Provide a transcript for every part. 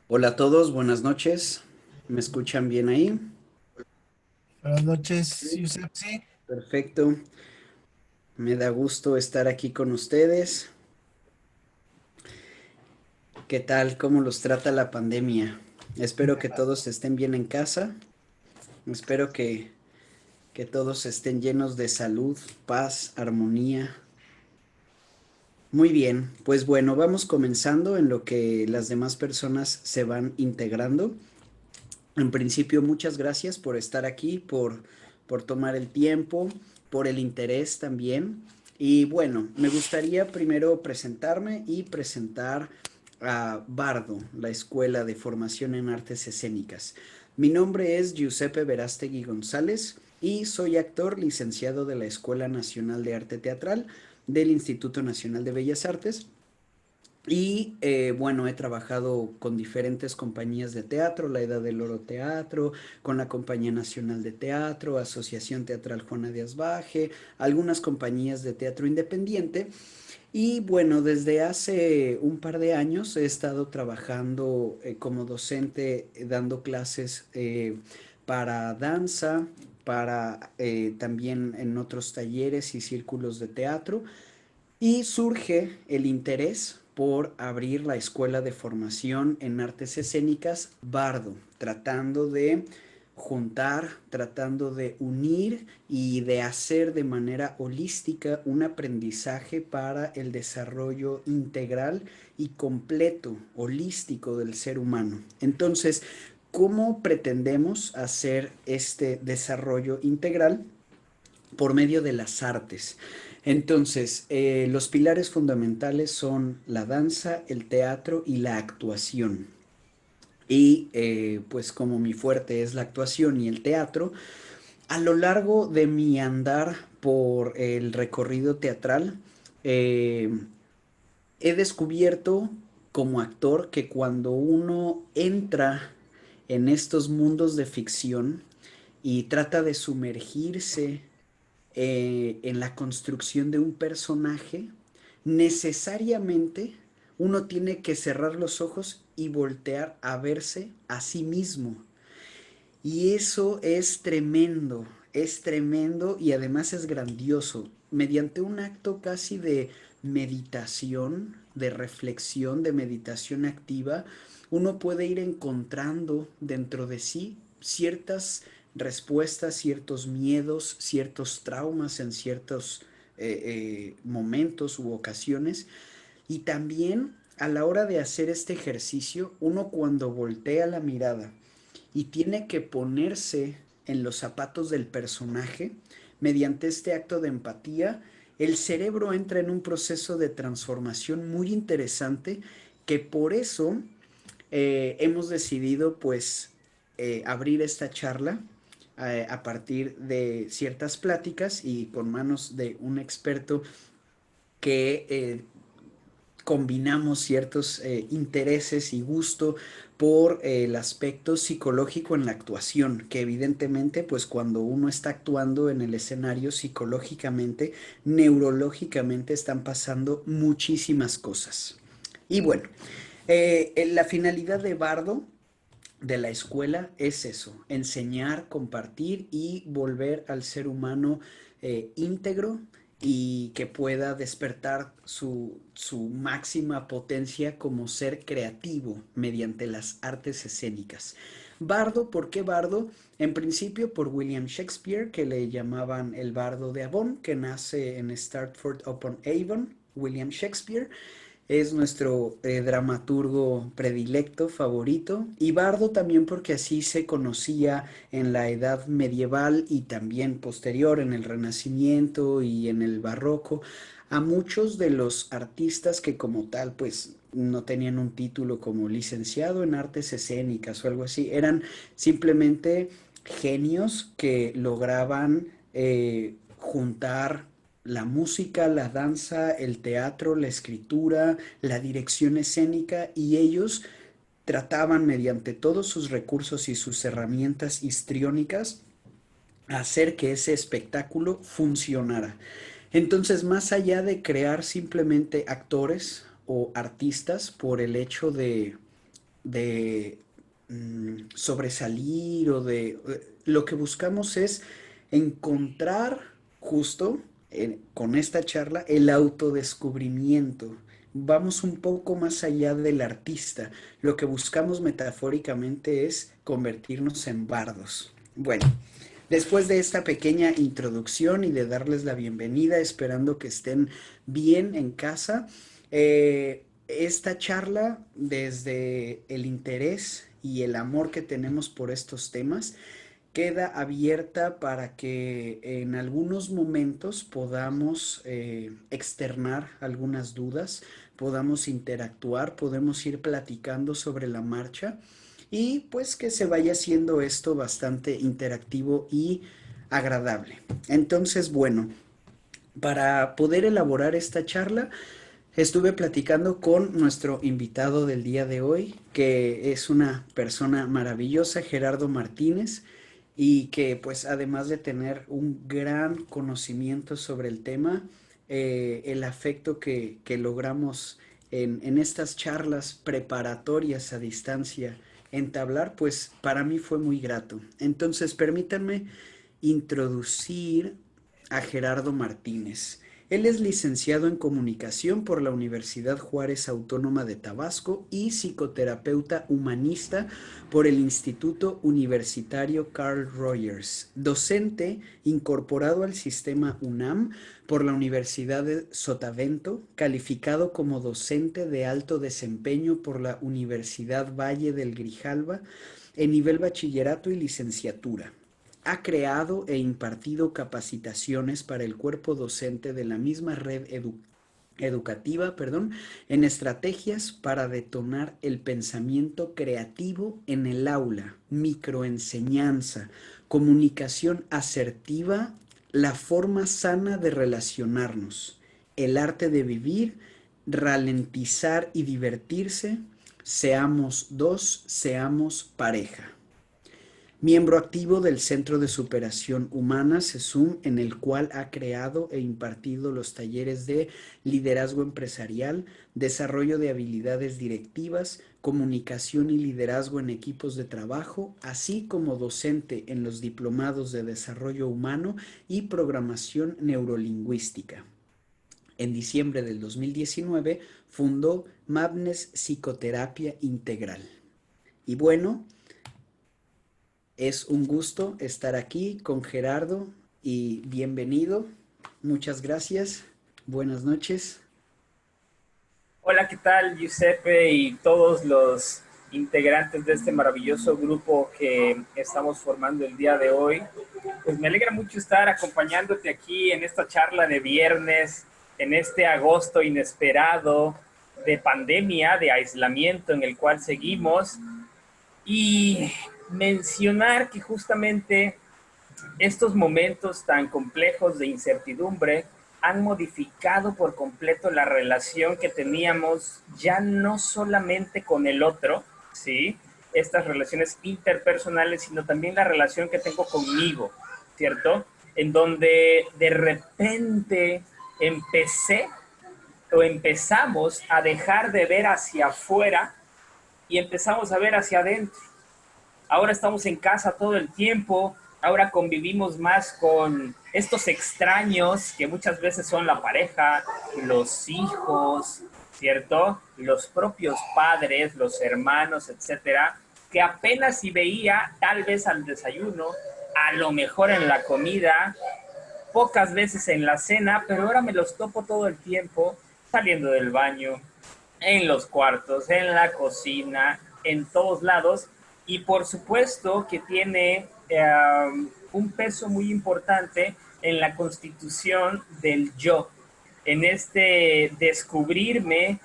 Hola a todos, buenas noches. ¿Me escuchan bien ahí? Buenas noches, Sí. Yusef. Sí, Perfecto. Me da gusto estar aquí con ustedes. ¿Qué tal? ¿Cómo los trata la pandemia? Espero que todos estén bien en casa. Espero que todos estén llenos de salud, paz, armonía. Muy bien, pues bueno, vamos comenzando en lo que las demás personas se van integrando. En principio, muchas gracias por estar aquí, por tomar el tiempo, por el interés también. Y bueno, me gustaría primero presentarme y presentar a Bardo, la Escuela de Formación en Artes Escénicas. Mi nombre es Giuseppe Verástegui González y soy actor licenciado de la Escuela Nacional de Arte Teatral del Instituto Nacional de Bellas Artes y bueno, he trabajado con diferentes compañías de teatro, la Edad del Oro Teatro, con la Compañía Nacional de Teatro, Asociación Teatral Juana Díaz Baje, algunas compañías de teatro independiente. Y bueno, desde hace un par de años he estado trabajando como docente, dando clases para danza, para también en otros talleres y círculos de teatro. Y surge el interés por abrir la Escuela de Formación en Artes Escénicas Bardo, tratando de juntar, tratando de unir y de hacer de manera holística un aprendizaje para el desarrollo integral y completo, holístico del ser humano. Entonces, ¿cómo pretendemos hacer este desarrollo integral? Por medio de las artes. Entonces, los pilares fundamentales son la danza, el teatro y la actuación. Y pues como mi fuerte es la actuación y el teatro, a lo largo de mi andar por el recorrido teatral, eh, he descubierto como actor que cuando uno entra en estos mundos de ficción y trata de sumergirse en la construcción de un personaje, necesariamente uno tiene que cerrar los ojos y voltear a verse a sí mismo. Y eso es tremendo y además es grandioso. Mediante un acto casi de meditación, de reflexión, de meditación activa, uno puede ir encontrando dentro de sí ciertas respuestas, ciertos miedos, ciertos traumas en ciertos momentos u ocasiones. Y también a la hora de hacer este ejercicio, uno cuando voltea la mirada y tiene que ponerse en los zapatos del personaje, mediante este acto de empatía, el cerebro entra en un proceso de transformación muy interesante que por eso hemos decidido pues abrir esta charla a partir de ciertas pláticas y con manos de un experto que combinamos ciertos intereses y gusto por el aspecto psicológico en la actuación, que evidentemente, pues cuando uno está actuando en el escenario psicológicamente, neurológicamente están pasando muchísimas cosas. Y bueno, la finalidad de Bardo de la escuela es eso, enseñar, compartir y volver al ser humano íntegro y que pueda despertar su máxima potencia como ser creativo mediante las artes escénicas. Bardo, ¿por qué Bardo? En principio por William Shakespeare, que le llamaban el Bardo de Avon, que nace en Stratford upon Avon, William Shakespeare. Es nuestro dramaturgo predilecto, favorito, y bardo también porque así se conocía en la Edad Medieval y también posterior en el Renacimiento y en el Barroco a muchos de los artistas que como tal pues no tenían un título como licenciado en artes escénicas o algo así, eran simplemente genios que lograban juntar la música, la danza, el teatro, la escritura, la dirección escénica y ellos trataban mediante todos sus recursos y sus herramientas histriónicas hacer que ese espectáculo funcionara. Entonces, más allá de crear simplemente actores o artistas por el hecho de sobresalir o de... Lo que buscamos es encontrar justo con esta charla el autodescubrimiento. Vamos un poco más allá del artista. Lo que buscamos metafóricamente es convertirnos en bardos. Bueno, después de esta pequeña introducción y de darles la bienvenida, esperando que estén bien en casa, esta charla, desde el interés y el amor que tenemos por estos temas, queda abierta para que en algunos momentos podamos externar algunas dudas, podamos interactuar, podemos ir platicando sobre la marcha y pues que se vaya haciendo esto bastante interactivo y agradable. Entonces, bueno, para poder elaborar esta charla, estuve platicando con nuestro invitado del día de hoy, que es una persona maravillosa, Gerardo Martínez, y que pues además de tener un gran conocimiento sobre el tema, el afecto que logramos en estas charlas preparatorias a distancia entablar, pues para mí fue muy grato. Entonces, permítanme introducir a Gerardo Martínez. Él es licenciado en comunicación por la Universidad Juárez Autónoma de Tabasco y psicoterapeuta humanista por el Instituto Universitario Carl Rogers, docente incorporado al sistema UNAM por la Universidad de Sotavento, calificado como docente de alto desempeño por la Universidad Valle del Grijalva en nivel bachillerato y licenciatura. Ha creado e impartido capacitaciones para el cuerpo docente de la misma red educativa, en estrategias para detonar el pensamiento creativo en el aula, microenseñanza, comunicación asertiva, la forma sana de relacionarnos, el arte de vivir, ralentizar y divertirse, seamos dos, seamos pareja. Miembro activo del Centro de Superación Humana, CESUM, en el cual ha creado e impartido los talleres de liderazgo empresarial, desarrollo de habilidades directivas, comunicación y liderazgo en equipos de trabajo, así como docente en los diplomados de desarrollo humano y programación neurolingüística. En diciembre del 2019 fundó Mabnes Psicoterapia Integral. Y bueno, es un gusto estar aquí con Gerardo y bienvenido. Muchas gracias. Buenas noches. Hola, ¿qué tal, Giuseppe y todos los integrantes de este maravilloso grupo que estamos formando el día de hoy? Pues me alegra mucho estar acompañándote aquí en esta charla de viernes, en este agosto inesperado de pandemia, de aislamiento en el cual seguimos. Y mencionar que justamente estos momentos tan complejos de incertidumbre han modificado por completo la relación que teníamos ya no solamente con el otro, ¿sí? Estas relaciones interpersonales, sino también la relación que tengo conmigo, ¿cierto? En donde de repente empezamos a dejar de ver hacia afuera y empezamos a ver hacia adentro. Ahora estamos en casa todo el tiempo, ahora convivimos más con estos extraños que muchas veces son la pareja, los hijos, ¿cierto? Los propios padres, los hermanos, etcétera, que apenas si veía tal vez al desayuno, a lo mejor en la comida, pocas veces en la cena, pero ahora me los topo todo el tiempo saliendo del baño, en los cuartos, en la cocina, en todos lados. Y por supuesto que tiene un peso muy importante en la constitución del yo, en este descubrirme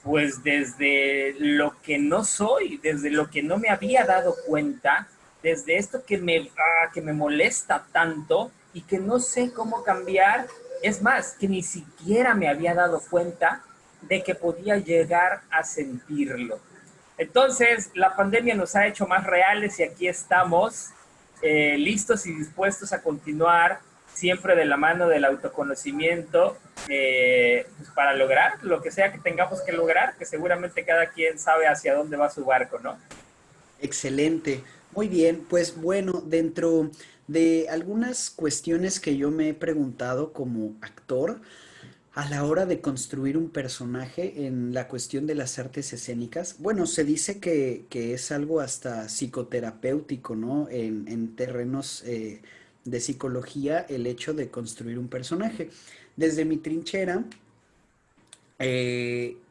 pues desde lo que no soy, desde lo que no me había dado cuenta, desde esto que me molesta tanto y que no sé cómo cambiar, es más, que ni siquiera me había dado cuenta de que podía llegar a sentirlo. Entonces, la pandemia nos ha hecho más reales y aquí estamos listos y dispuestos a continuar siempre de la mano del autoconocimiento, pues para lograr lo que sea que tengamos que lograr, que seguramente cada quien sabe hacia dónde va su barco, ¿no? Excelente. Muy bien, pues bueno, dentro de algunas cuestiones que yo me he preguntado como actor, a la hora de construir un personaje en la cuestión de las artes escénicas, bueno, se dice que es algo hasta psicoterapéutico, ¿no? En terrenos de psicología, el hecho de construir un personaje. Desde mi trinchera,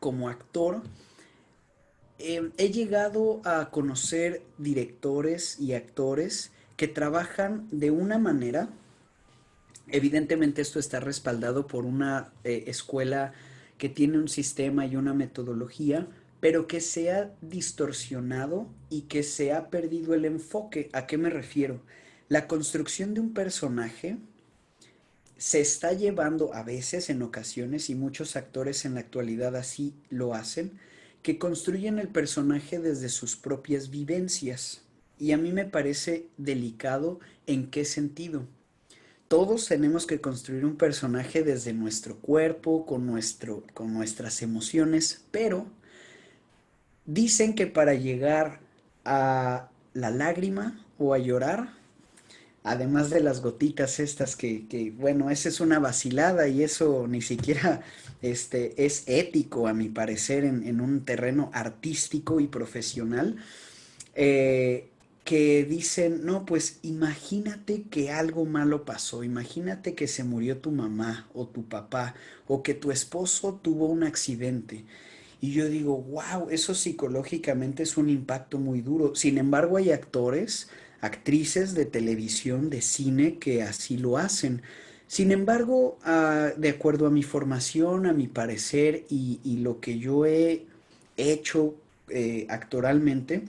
como actor, he llegado a conocer directores y actores que trabajan de una manera. Evidentemente esto está respaldado por una escuela que tiene un sistema y una metodología, pero que se ha distorsionado y que se ha perdido el enfoque. ¿A qué me refiero? La construcción de un personaje se está llevando a veces, en ocasiones, y muchos actores en la actualidad así lo hacen, que construyen el personaje desde sus propias vivencias. Y a mí me parece delicado en qué sentido. Todos tenemos que construir un personaje desde nuestro cuerpo, con nuestras emociones, pero dicen que para llegar a la lágrima o a llorar, además de las gotitas estas bueno, esa es una vacilada y eso ni siquiera es ético, a mi parecer, en un terreno artístico y profesional. eh, que dicen, no, pues imagínate que algo malo pasó, imagínate que se murió tu mamá o tu papá o que tu esposo tuvo un accidente. Y yo digo, wow, eso psicológicamente es un impacto muy duro. Sin embargo, hay actores, actrices de televisión, de cine, que así lo hacen. Sin embargo, de acuerdo a mi formación, a mi parecer y lo que yo he hecho actoralmente,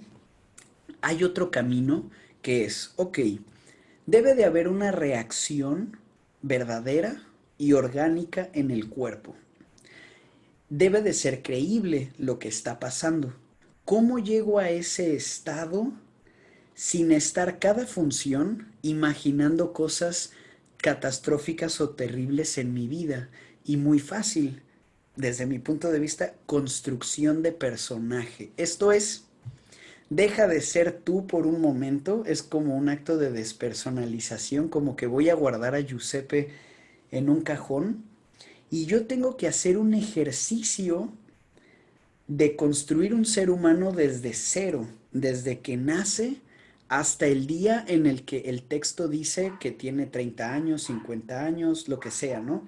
hay otro camino que es, ok, debe de haber una reacción verdadera y orgánica en el cuerpo. Debe de ser creíble lo que está pasando. ¿Cómo llego a ese estado sin estar cada función imaginando cosas catastróficas o terribles en mi vida? Y muy fácil, desde mi punto de vista, construcción de personaje. Esto es, deja de ser tú por un momento, es como un acto de despersonalización, como que voy a guardar a Giuseppe en un cajón y yo tengo que hacer un ejercicio de construir un ser humano desde cero, desde que nace hasta el día en el que el texto dice que tiene 30 años, 50 años, lo que sea, ¿no?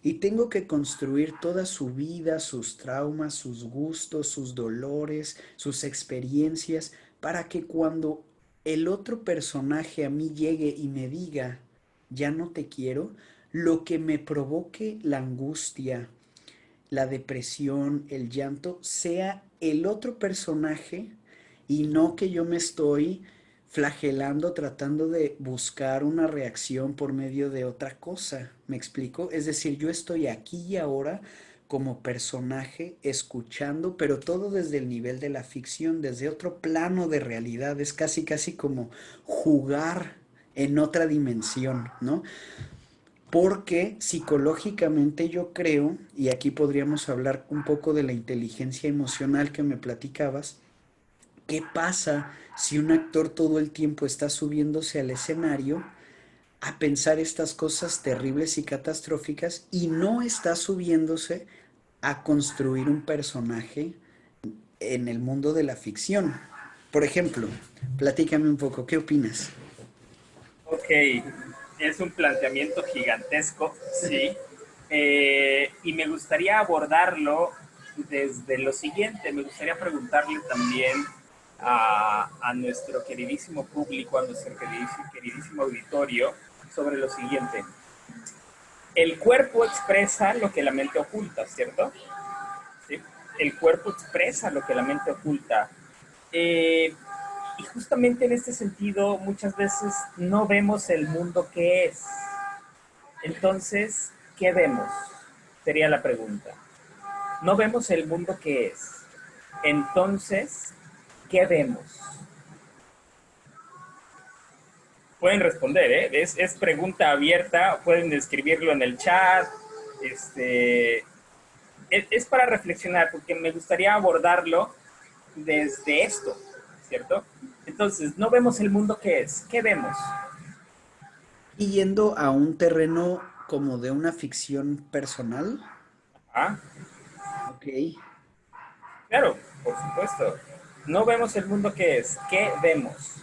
Y tengo que construir toda su vida, sus traumas, sus gustos, sus dolores, sus experiencias, para que cuando el otro personaje a mí llegue y me diga, ya no te quiero, lo que me provoque la angustia, la depresión, el llanto, sea el otro personaje y no que yo me estoy flagelando tratando de buscar una reacción por medio de otra cosa. ¿Me explico? Es decir, yo estoy aquí y ahora como personaje escuchando, pero todo desde el nivel de la ficción, desde otro plano de realidad. Es casi, casi como jugar en otra dimensión, ¿no? Porque psicológicamente yo creo, y aquí podríamos hablar un poco de la inteligencia emocional que me platicabas, ¿qué pasa si un actor todo el tiempo está subiéndose al escenario a pensar estas cosas terribles y catastróficas y no está subiéndose a construir un personaje en el mundo de la ficción? Por ejemplo, platícame un poco, ¿qué opinas? Ok, es un planteamiento gigantesco, sí. Y me gustaría abordarlo desde lo siguiente. Me gustaría preguntarle también a nuestro queridísimo público, a nuestro queridísimo auditorio, sobre lo siguiente. El cuerpo expresa lo que la mente oculta, ¿cierto? ¿Sí? El cuerpo expresa lo que la mente oculta. Eh, y justamente en este sentido, muchas veces no vemos el mundo que es. Entonces, ¿qué vemos? Sería la pregunta. No vemos el mundo que es. Entonces, ¿qué vemos? Pueden responder, ¿eh? Es pregunta abierta, pueden escribirlo en el chat. Es para reflexionar, porque me gustaría abordarlo desde esto, ¿cierto? Entonces, no vemos el mundo que es. ¿Qué vemos? Y yendo a un terreno como de una ficción personal. ¿Ah? Ok. Claro, por supuesto. No vemos el mundo que es. ¿Qué vemos?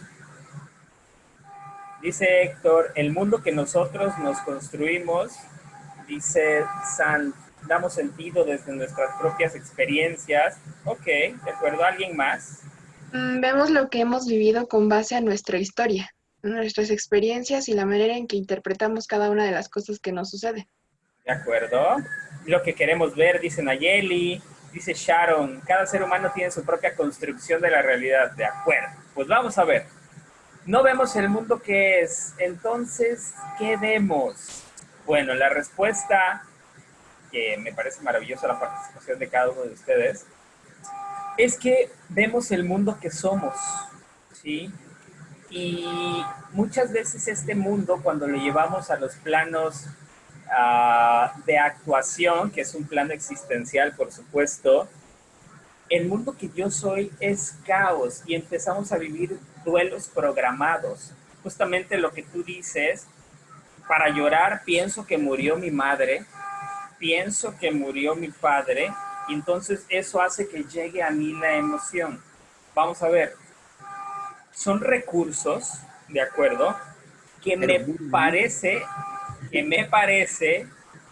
Dice Héctor, el mundo que nosotros nos construimos, dice San, damos sentido desde nuestras propias experiencias. Ok, ¿de acuerdo? ¿Alguien más? Vemos lo que hemos vivido con base a nuestra historia, nuestras experiencias y la manera en que interpretamos cada una de las cosas que nos suceden. ¿De acuerdo? Lo que queremos ver, dice Nayeli, dice Sharon, cada ser humano tiene su propia construcción de la realidad. De acuerdo. Pues vamos a ver. No vemos el mundo que es. Entonces, ¿qué vemos? Bueno, la respuesta, que me parece maravillosa la participación de cada uno de ustedes, es que vemos el mundo que somos, ¿sí? Y muchas veces este mundo, cuando lo llevamos a los planos de actuación, que es un plano existencial, por supuesto, el mundo que yo soy es caos y empezamos a vivir duelos programados. Justamente lo que tú dices, para llorar pienso que murió mi madre, pienso que murió mi padre, y entonces eso hace que llegue a mí la emoción. Vamos a ver, son recursos, ¿de acuerdo? Que Pero me muy bien. parece, que me parece,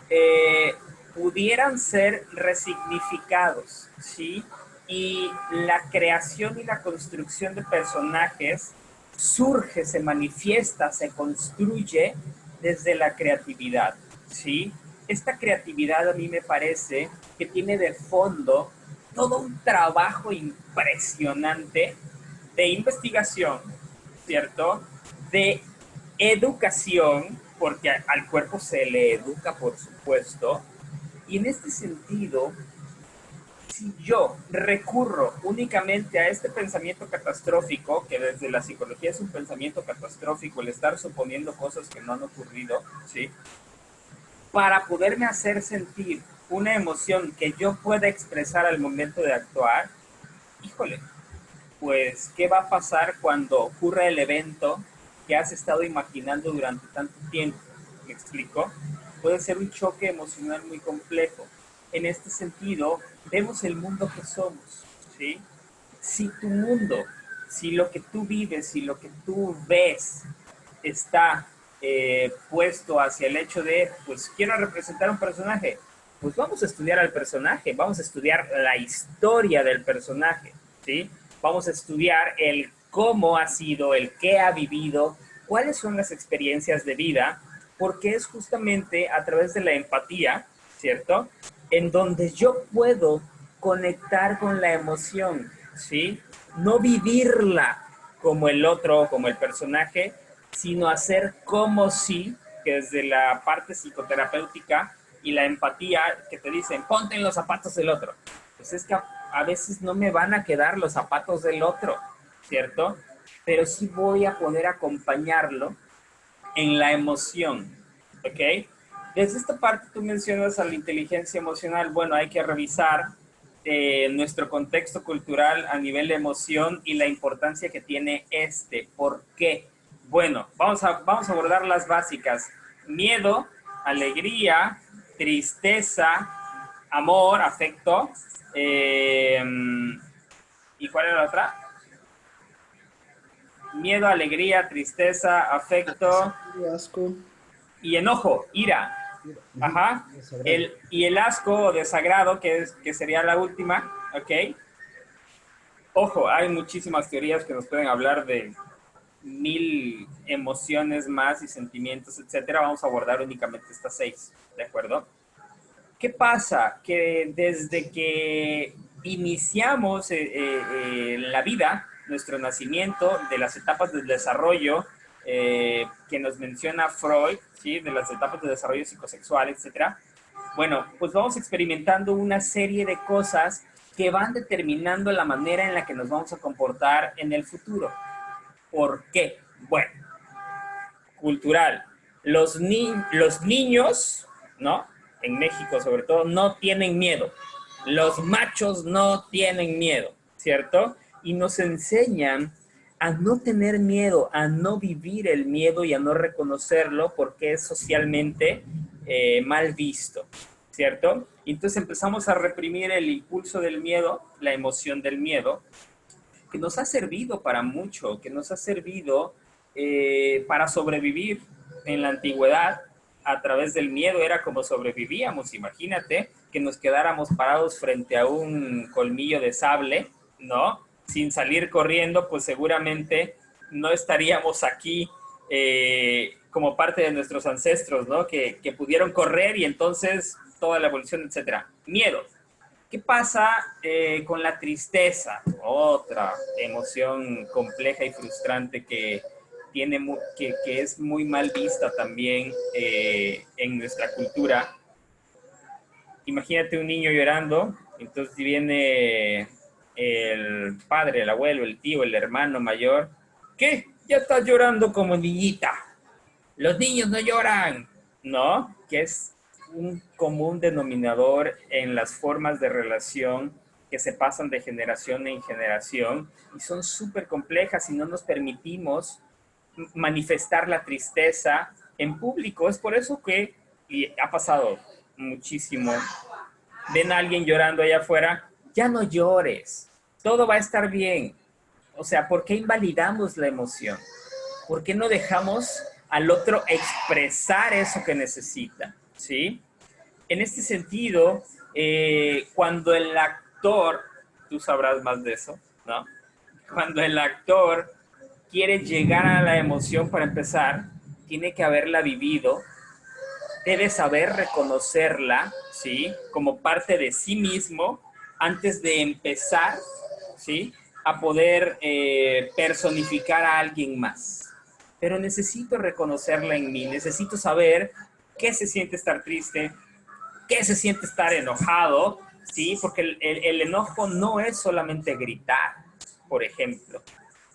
eh, pudieran ser resignificados, ¿sí? Y la creación y la construcción de personajes surge, se manifiesta, se construye desde la creatividad, ¿sí? Esta creatividad a mí me parece que tiene de fondo todo un trabajo impresionante de investigación, ¿cierto? De educación, porque al cuerpo se le educa, por supuesto. Y en este sentido, si yo recurro únicamente a este pensamiento catastrófico, que desde la psicología es un pensamiento catastrófico, el estar suponiendo cosas que no han ocurrido, ¿sí? Para poderme hacer sentir una emoción que yo pueda expresar al momento de actuar, híjole, pues, ¿qué va a pasar cuando ocurra el evento que has estado imaginando durante tanto tiempo? ¿Me explico? Puede ser un choque emocional muy complejo. En este sentido, vemos el mundo que somos, ¿sí? Si tu mundo, si lo que tú vives, si lo que tú ves está puesto hacia el hecho de, pues quiero representar un personaje, pues vamos a estudiar al personaje, vamos a estudiar la historia del personaje, ¿sí? Vamos a estudiar el cómo ha sido, el qué ha vivido, cuáles son las experiencias de vida, porque es justamente a través de la empatía, ¿cierto? En donde yo puedo conectar con la emoción, ¿sí? No vivirla como el otro, como el personaje, sino hacer como si, que desde la parte psicoterapéutica y la empatía que te dicen, ponte en los zapatos del otro. Pues es que a veces no me van a quedar los zapatos del otro, ¿cierto? Pero sí voy a poder acompañarlo en la emoción, ¿ok? Desde esta parte tú mencionas a la inteligencia emocional. Bueno, hay que revisar nuestro contexto cultural a nivel de emoción y la importancia que tiene este. ¿Por qué? Bueno, vamos a abordar las básicas. Miedo, alegría, tristeza, amor, afecto. ¿Y cuál era la otra? Miedo, alegría, tristeza, afecto Asco. y enojo, ira. Ujú. Ajá. Desagrado. Y el asco o desagrado, que sería la última, ¿ok? Ojo, hay muchísimas teorías que nos pueden hablar de mil emociones más y sentimientos, etcétera. Vamos a abordar únicamente estas 6, ¿de acuerdo? ¿Qué pasa? Que desde que iniciamos la vida, nuestro nacimiento, de las etapas del desarrollo que nos menciona Freud, ¿sí? De las etapas de desarrollo psicosexual, etcétera. Bueno, pues vamos experimentando una serie de cosas que van determinando la manera en la que nos vamos a comportar en el futuro. ¿Por qué? Bueno, cultural. Los niños, ¿no? En México sobre todo, no tienen miedo. Los machos no tienen miedo, ¿cierto? Y nos enseñan a no tener miedo, a no vivir el miedo y a no reconocerlo porque es socialmente mal visto, ¿cierto? Y entonces empezamos a reprimir el impulso del miedo, la emoción del miedo, que nos ha servido para mucho, que nos ha servido para sobrevivir en la antigüedad. A través del miedo era como sobrevivíamos. Imagínate que nos quedáramos parados frente a un colmillo de sable, ¿no? Sin salir corriendo, pues seguramente no estaríamos aquí como parte de nuestros ancestros, ¿no? Que pudieron correr y entonces toda la evolución, etcétera. Miedo. ¿Qué pasa con la tristeza? Otra emoción compleja y frustrante que es muy mal vista también en nuestra cultura. Imagínate un niño llorando, entonces viene el padre, el abuelo, el tío, el hermano mayor. ¿Qué? Ya estás llorando como niñita. Los niños no lloran, ¿no? Que es un común denominador en las formas de relación que se pasan de generación en generación y son súper complejas y no nos permitimos manifestar la tristeza en público. Es por eso que, y ha pasado muchísimo, ven a alguien llorando allá afuera, ya no llores, todo va a estar bien. O sea, ¿por qué invalidamos la emoción? ¿Por qué no dejamos al otro expresar eso que necesita? ¿Sí? En este sentido, cuando el actor, tú sabrás más de eso, ¿no? Cuando el actor quiere llegar a la emoción para empezar, tiene que haberla vivido, debe saber reconocerla, ¿sí? Como parte de sí mismo antes de empezar, ¿sí? A poder personificar a alguien más. Pero necesito reconocerla en mí, necesito saber qué se siente estar triste, qué se siente estar enojado, ¿sí? Porque el enojo no es solamente gritar, por ejemplo.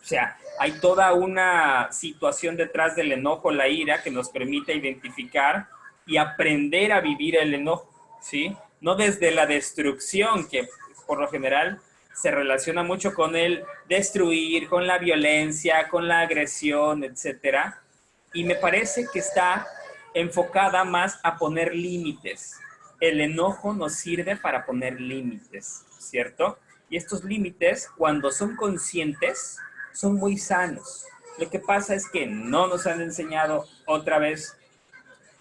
O sea, hay toda una situación detrás del enojo, la ira, que nos permite identificar y aprender a vivir el enojo, ¿sí? No desde la destrucción, que por lo general se relaciona mucho con el destruir, con la violencia, con la agresión, etcétera. Y me parece que está enfocada más a poner límites. El enojo nos sirve para poner límites, ¿cierto? Y estos límites, cuando son conscientes, son muy sanos. Lo que pasa es que no nos han enseñado otra vez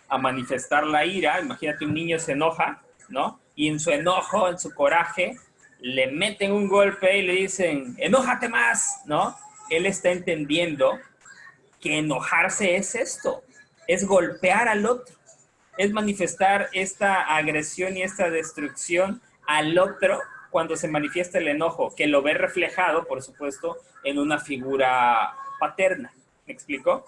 a manifestar la ira. Imagínate, un niño se enoja, ¿no? Y en su enojo, en su coraje, le meten un golpe y le dicen, enójate más, ¿no? Él está entendiendo que enojarse es esto, es golpear al otro, es manifestar esta agresión y esta destrucción al otro cuando se manifiesta el enojo, que lo ve reflejado, por supuesto, en una figura paterna. ¿Me explico?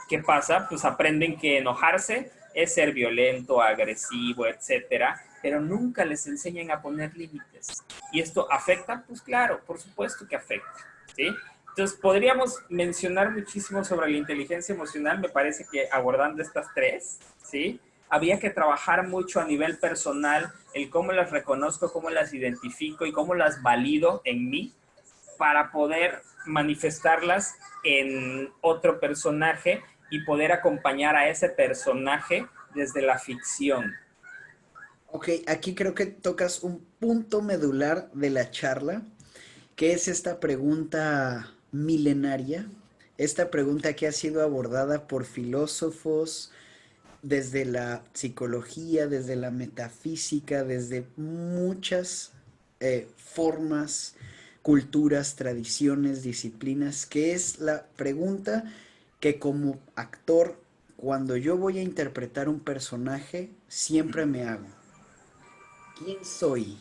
¿Qué pasa? Pues aprenden que enojarse es ser violento, agresivo, etcétera, pero nunca les enseñan a poner límites. ¿Y esto afecta? Pues claro, por supuesto que afecta, ¿sí? Entonces, podríamos mencionar muchísimo sobre la inteligencia emocional, me parece que abordando estas tres, ¿sí? Había que trabajar mucho a nivel personal, el cómo las reconozco, cómo las identifico y cómo las valido en mí para poder manifestarlas en otro personaje y poder acompañar a ese personaje desde la ficción. Ok, aquí creo que tocas un punto medular de la charla, que es esta pregunta milenaria, esta pregunta que ha sido abordada por filósofos desde la psicología, desde la metafísica, desde muchas formas, culturas, tradiciones, disciplinas, que es la pregunta que como actor, cuando yo voy a interpretar un personaje, siempre me hago. ¿Quién soy?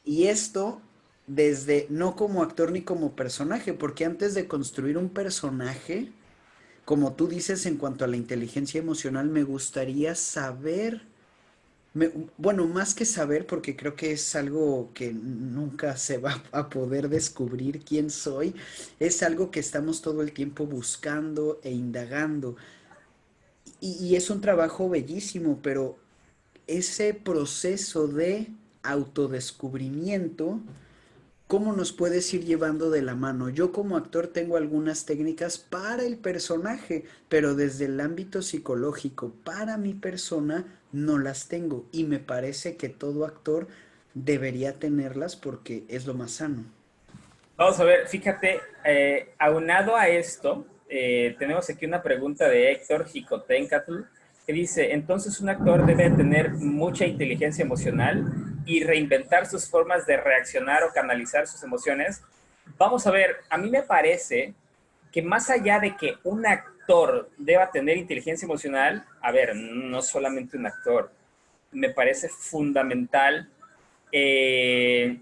Y esto desde no como actor ni como personaje, porque antes de construir un personaje, como tú dices en cuanto a la inteligencia emocional, me gustaría saber Bueno, más que saber, porque creo que es algo que nunca se va a poder descubrir quién soy, es algo que estamos todo el tiempo buscando e indagando. Y es un trabajo bellísimo, pero ese proceso de autodescubrimiento, ¿cómo nos puedes ir llevando de la mano? Yo como actor tengo algunas técnicas para el personaje, pero desde el ámbito psicológico, para mi persona, no las tengo. Y me parece que todo actor debería tenerlas porque es lo más sano. Vamos a ver, fíjate, aunado a esto, tenemos aquí una pregunta de Héctor Jicotencatl que dice, entonces un actor debe tener mucha inteligencia emocional y reinventar sus formas de reaccionar o canalizar sus emociones. Vamos a ver, a mí me parece que más allá de que un actor deba tener inteligencia emocional, a ver, no solamente un actor, me parece fundamental eh,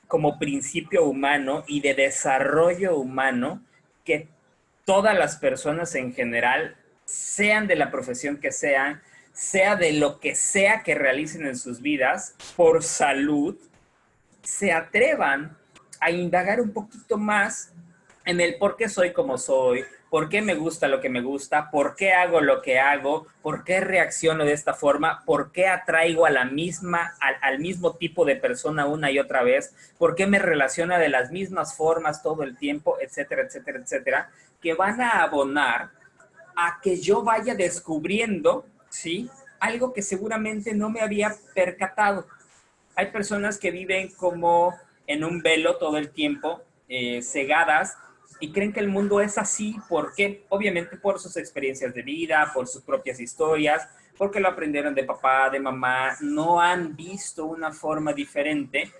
como principio humano y de desarrollo humano que todas las personas en general, sean de la profesión que sean, sea de lo que sea que realicen en sus vidas, por salud, se atrevan a indagar un poquito más en el por qué soy como soy, por qué me gusta lo que me gusta, por qué hago lo que hago, por qué reacciono de esta forma, por qué atraigo a la misma, al mismo tipo de persona una y otra vez, por qué me relaciona de las mismas formas todo el tiempo, etcétera, etcétera, etcétera, que van a abonar a que yo vaya descubriendo, ¿sí? Algo que seguramente no me había percatado. Hay personas que viven como en un velo todo el tiempo, cegadas, y creen que el mundo es así, porque obviamente por sus experiencias de vida, por sus propias historias, porque lo aprendieron de papá, de mamá, no han visto una forma diferente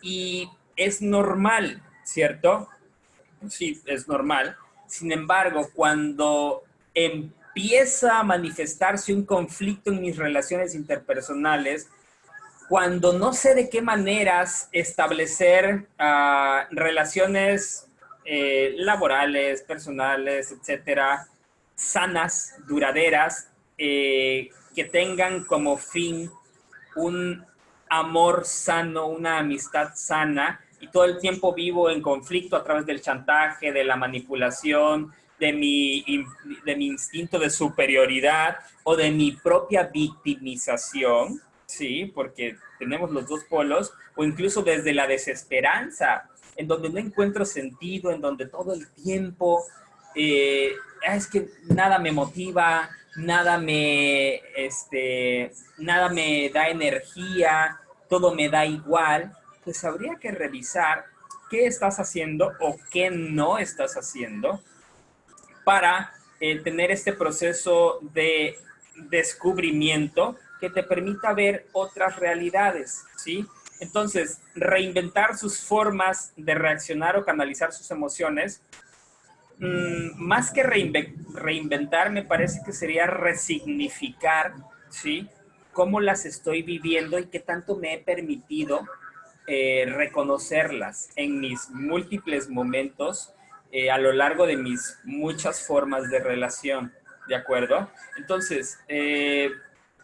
y es normal, ¿cierto? Sí, es normal. Sin embargo, cuando empieza a manifestarse un conflicto en mis relaciones interpersonales, cuando no sé de qué maneras establecer relaciones laborales, personales, etcétera, sanas, duraderas, que tengan como fin un amor sano, una amistad sana, y todo el tiempo vivo en conflicto a través del chantaje, de la manipulación, de mi instinto de superioridad o de mi propia victimización, ¿sí? Porque tenemos los dos polos, o incluso desde la desesperanza, en donde no encuentro sentido, en donde todo el tiempo es que nada me motiva, nada me da energía, todo me da igual, pues habría que revisar qué estás haciendo o qué no estás haciendo para tener este proceso de descubrimiento que te permita ver otras realidades, ¿sí? Entonces, reinventar sus formas de reaccionar o canalizar sus emociones, más que reinventar, me parece que sería resignificar, ¿sí? Cómo las estoy viviendo y qué tanto me he permitido reconocerlas en mis múltiples momentos a lo largo de mis muchas formas de relación, ¿de acuerdo? Entonces,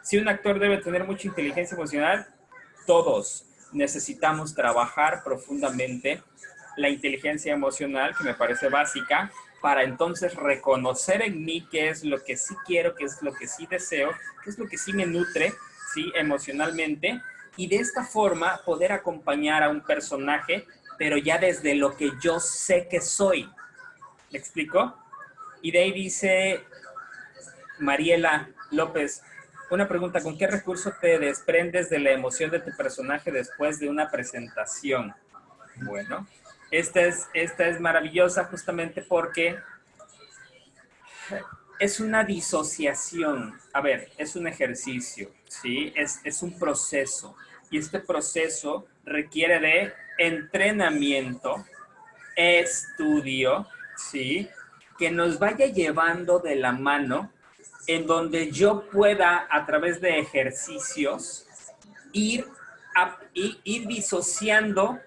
si un actor debe tener mucha inteligencia emocional, todos necesitamos trabajar profundamente la inteligencia emocional, que me parece básica, para entonces reconocer en mí qué es lo que sí quiero, qué es lo que sí deseo, qué es lo que sí me nutre, ¿sí? Emocionalmente, y de esta forma poder acompañar a un personaje, pero ya desde lo que yo sé que soy. ¿Me explico? Y de ahí dice Mariela López, una pregunta, ¿con qué recurso te desprendes de la emoción de tu personaje después de una presentación? Bueno, esta es maravillosa justamente porque es una disociación. A ver, es un ejercicio, ¿sí? Es un proceso. Y este proceso requiere de entrenamiento, estudio, ¿sí? Que nos vaya llevando de la mano en donde yo pueda, a través de ejercicios, ir disociando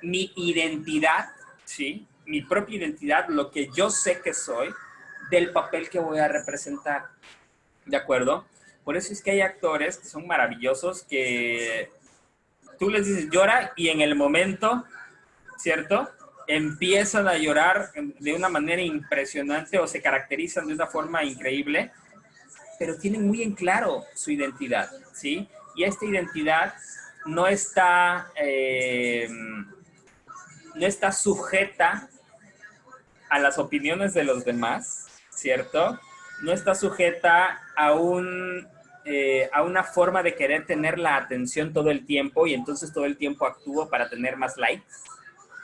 mi identidad, ¿sí? Mi propia identidad, lo que yo sé que soy, del papel que voy a representar. ¿De acuerdo? Por eso es que hay actores que son maravillosos, que tú les dices llora y en el momento, ¿cierto? Empiezan a llorar de una manera impresionante o se caracterizan de una forma increíble, pero tienen muy en claro su identidad, ¿sí? Y esta identidad no está, no está sujeta a las opiniones de los demás, ¿cierto? No está sujeta a una forma de querer tener la atención todo el tiempo y entonces todo el tiempo actúo para tener más likes.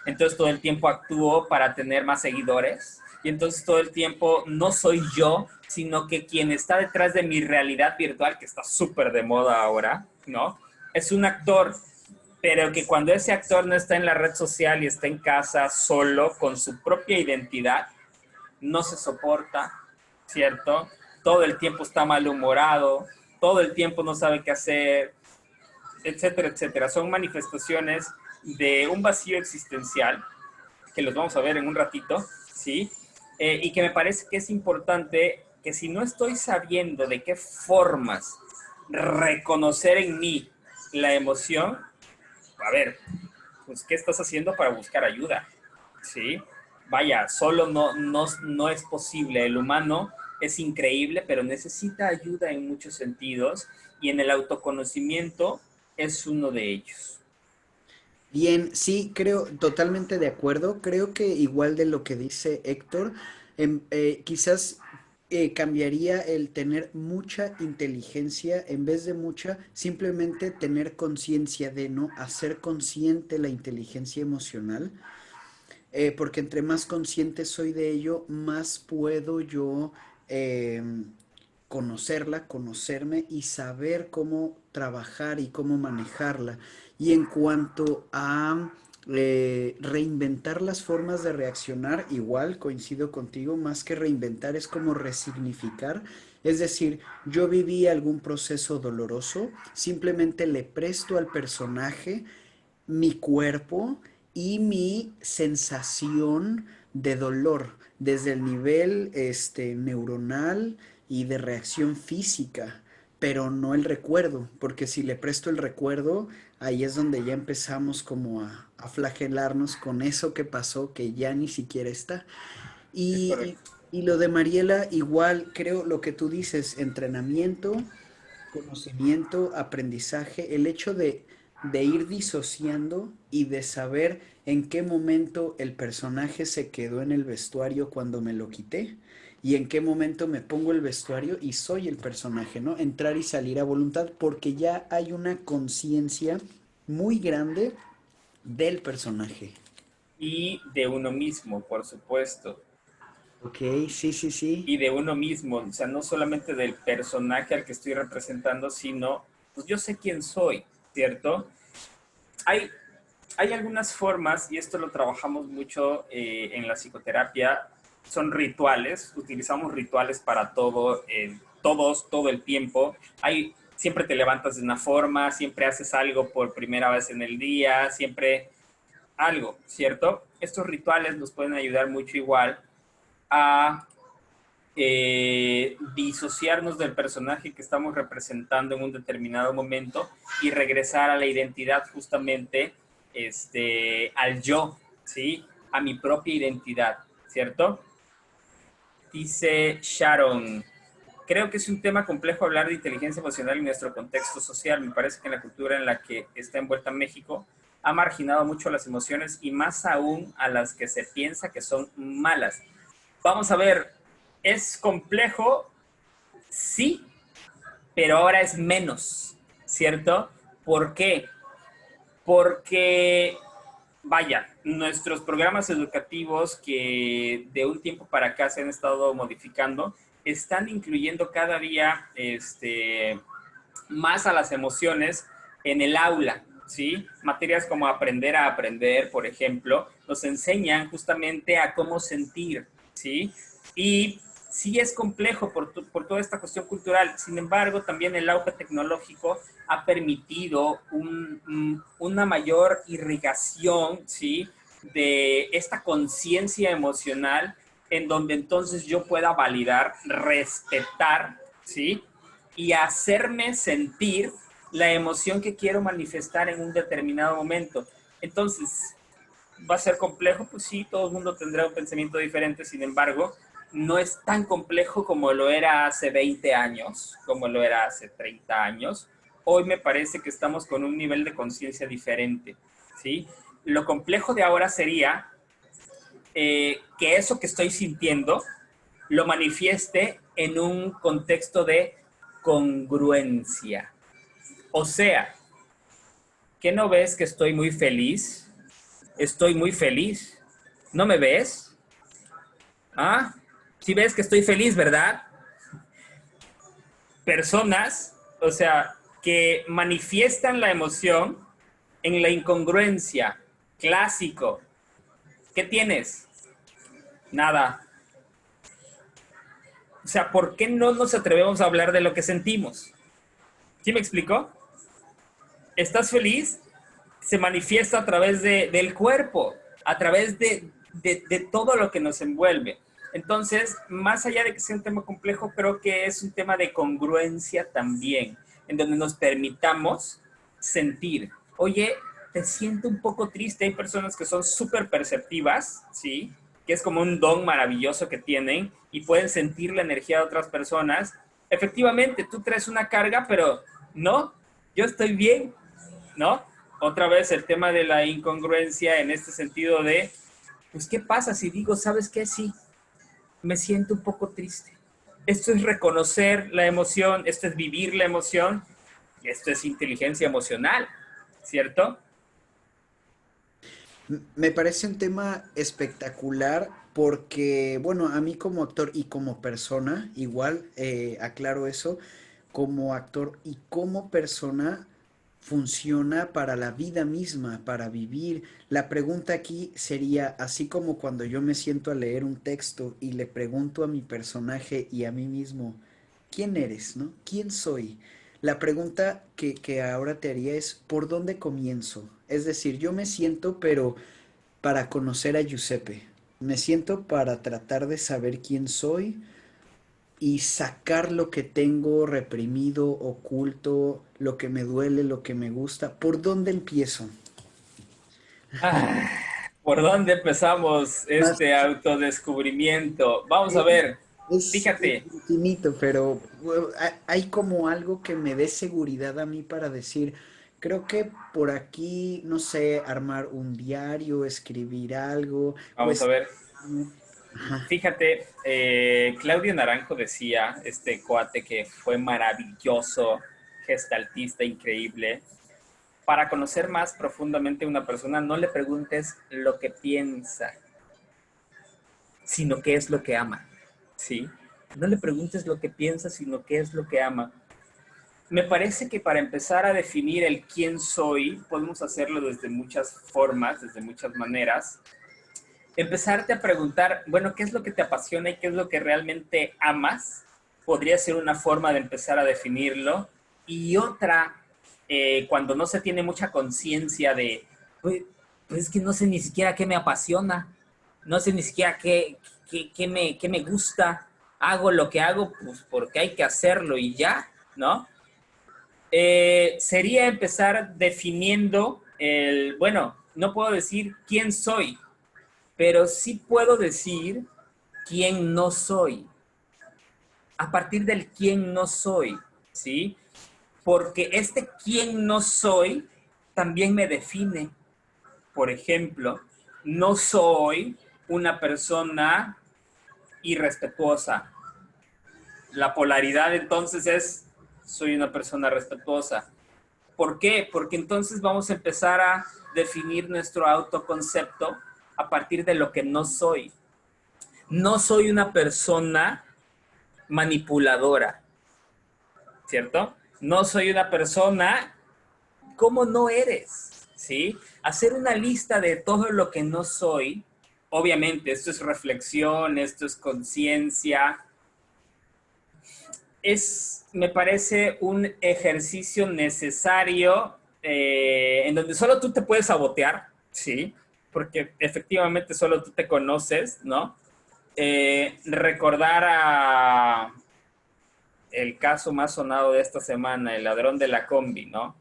Entonces todo el tiempo actúo para tener más seguidores. Y entonces todo el tiempo no soy yo, sino que quien está detrás de mi realidad virtual, que está súper de moda ahora, ¿no? Es un actor, pero que cuando ese actor no está en la red social y está en casa solo, con su propia identidad, no se soporta, ¿cierto? Todo el tiempo está malhumorado, todo el tiempo no sabe qué hacer, etcétera, etcétera. Son manifestaciones de un vacío existencial, que los vamos a ver en un ratito, ¿sí? Y que me parece que es importante que si no estoy sabiendo de qué formas reconocer en mí la emoción, a ver, pues, ¿qué estás haciendo para buscar ayuda? ¿Sí? Vaya, solo no es posible. El humano es increíble, pero necesita ayuda en muchos sentidos y en el autoconocimiento es uno de ellos. Bien, sí, creo totalmente de acuerdo. Creo que igual de lo que dice Héctor, quizás cambiaría el tener mucha inteligencia en vez de mucha, simplemente tener conciencia de, ¿no? Hacer consciente la inteligencia emocional, porque entre más consciente soy de ello, más puedo yo conocerla, conocerme y saber cómo trabajar y cómo manejarla. Y en cuanto a reinventar las formas de reaccionar, igual coincido contigo, más que reinventar es como resignificar. Es decir, yo viví algún proceso doloroso, simplemente le presto al personaje mi cuerpo y mi sensación de dolor desde el nivel neuronal y de reacción física, pero no el recuerdo, porque si le presto el recuerdo, ahí es donde ya empezamos como a flagelarnos con eso que pasó que ya ni siquiera está. Es Y, correcto. y lo de Mariela, igual creo lo que tú dices, entrenamiento, conocimiento, aprendizaje, el hecho de ir disociando y de saber en qué momento el personaje se quedó en el vestuario cuando me lo quité y en qué momento me pongo el vestuario y soy el personaje, ¿no? Entrar y salir a voluntad porque ya hay una conciencia muy grande del personaje. Y de uno mismo, por supuesto. Ok, sí, sí, sí. Y de uno mismo, o sea, no solamente del personaje al que estoy representando, sino, pues yo sé quién soy, ¿cierto? Hay, hay algunas formas, y esto lo trabajamos mucho en la psicoterapia, son rituales, utilizamos rituales para todo, todos, todo el tiempo. Siempre te levantas de una forma, siempre haces algo por primera vez en el día, siempre algo, ¿cierto? Estos rituales nos pueden ayudar mucho igual a disociarnos del personaje que estamos representando en un determinado momento y regresar a la identidad justamente al yo, ¿sí? A mi propia identidad, ¿cierto? Dice Sharon, creo que es un tema complejo hablar de inteligencia emocional en nuestro contexto social. Me parece que en la cultura en la que está envuelta México ha marginado mucho las emociones y más aún a las que se piensa que son malas. Vamos a ver, ¿es complejo? Sí, pero ahora es menos, ¿cierto? ¿Por qué? Porque, vaya, nuestros programas educativos que de un tiempo para acá se han estado modificando, están incluyendo cada día más a las emociones en el aula, ¿sí? Materias como aprender a aprender, por ejemplo, nos enseñan justamente a cómo sentir, ¿sí? Y sí es complejo por toda esta cuestión cultural. Sin embargo, también el auge tecnológico ha permitido una mayor irrigación, ¿sí? De esta conciencia emocional en donde entonces yo pueda validar, respetar, ¿sí? y hacerme sentir la emoción que quiero manifestar en un determinado momento. Entonces, ¿va a ser complejo? Pues sí, todo el mundo tendrá un pensamiento diferente, sin embargo, no es tan complejo como lo era hace 20 años, como lo era hace 30 años. Hoy me parece que estamos con un nivel de conciencia diferente, ¿sí? Lo complejo de ahora sería que eso que estoy sintiendo lo manifieste en un contexto de congruencia. O sea, ¿qué no ves que estoy muy feliz? Estoy muy feliz. ¿No me ves? ¿Ah? Sí ves que estoy feliz, ¿verdad? Personas, o sea, que manifiestan la emoción en la incongruencia. Clásico. ¿Qué tienes? Nada. O sea, ¿por qué no nos atrevemos a hablar de lo que sentimos? ¿Sí me explicó? ¿Estás feliz? Se manifiesta a través del cuerpo, a través de todo lo que nos envuelve. Entonces, más allá de que sea un tema complejo, creo que es un tema de congruencia también, en donde nos permitamos sentir, oye, te siento un poco triste. Hay personas que son súper perceptivas, ¿sí? Que es como un don maravilloso que tienen y pueden sentir la energía de otras personas. Efectivamente, tú traes una carga, pero no, yo estoy bien, ¿no? Otra vez el tema de la incongruencia en este sentido de, pues, ¿qué pasa si digo, sabes qué? Sí, me siento un poco triste. Esto es reconocer la emoción, esto es vivir la emoción, y esto es inteligencia emocional, ¿cierto? Me parece un tema espectacular porque, bueno, a mí como actor y como persona, igual aclaro eso, como actor y como persona funciona para la vida misma, para vivir. La pregunta aquí sería, así como cuando yo me siento a leer un texto y le pregunto a mi personaje y a mí mismo, ¿quién eres, no? ¿Quién soy? La pregunta que ahora te haría es, ¿por dónde comienzo? Es decir, yo me siento, pero para conocer a Giuseppe. Me siento para tratar de saber quién soy y sacar lo que tengo reprimido, oculto, lo que me duele, lo que me gusta. ¿Por dónde empiezo? Ah, ¿por dónde empezamos Más, este autodescubrimiento? Vamos a es, ver, es fíjate. infinito, pero bueno, hay como algo que me dé seguridad a mí para decir, creo que por aquí, no sé, armar un diario, escribir algo, Vamos a pues, ver. ajá. Fíjate, Claudio Naranjo decía, este cuate que fue maravilloso, gestaltista increíble, para conocer más profundamente a una persona, no le preguntes lo que piensa, sino qué es lo que ama, ¿sí? No le preguntes lo que piensa, sino qué es lo que ama. Me parece que para empezar a definir el quién soy, podemos hacerlo desde muchas formas, desde muchas maneras. Empezarte a preguntar, bueno, ¿qué es lo que te apasiona y qué es lo que realmente amas? Podría ser una forma de empezar a definirlo. Y otra, cuando no se tiene mucha conciencia de, pues, pues es que no sé ni siquiera qué me apasiona, no sé ni siquiera qué me gusta, hago lo que hago pues porque hay que hacerlo y ya, ¿no? Sería empezar definiendo el, bueno, no puedo decir quién soy, pero sí puedo decir quién no soy, a partir del quién no soy, ¿sí? Porque este quién no soy también me define. Por ejemplo, no soy una persona irrespetuosa. La polaridad entonces es, soy una persona respetuosa. ¿Por qué? Porque entonces vamos a empezar a definir nuestro autoconcepto a partir de lo que no soy. No soy una persona manipuladora, ¿cierto? No soy una persona, ¿cómo no eres? ¿Sí? Hacer una lista de todo lo que no soy, obviamente, esto es reflexión, esto es conciencia, me parece un ejercicio necesario en donde solo tú te puedes sabotear, ¿sí? Porque efectivamente solo tú te conoces, ¿no? Recordar el caso más sonado de esta semana, el ladrón de la combi, ¿no?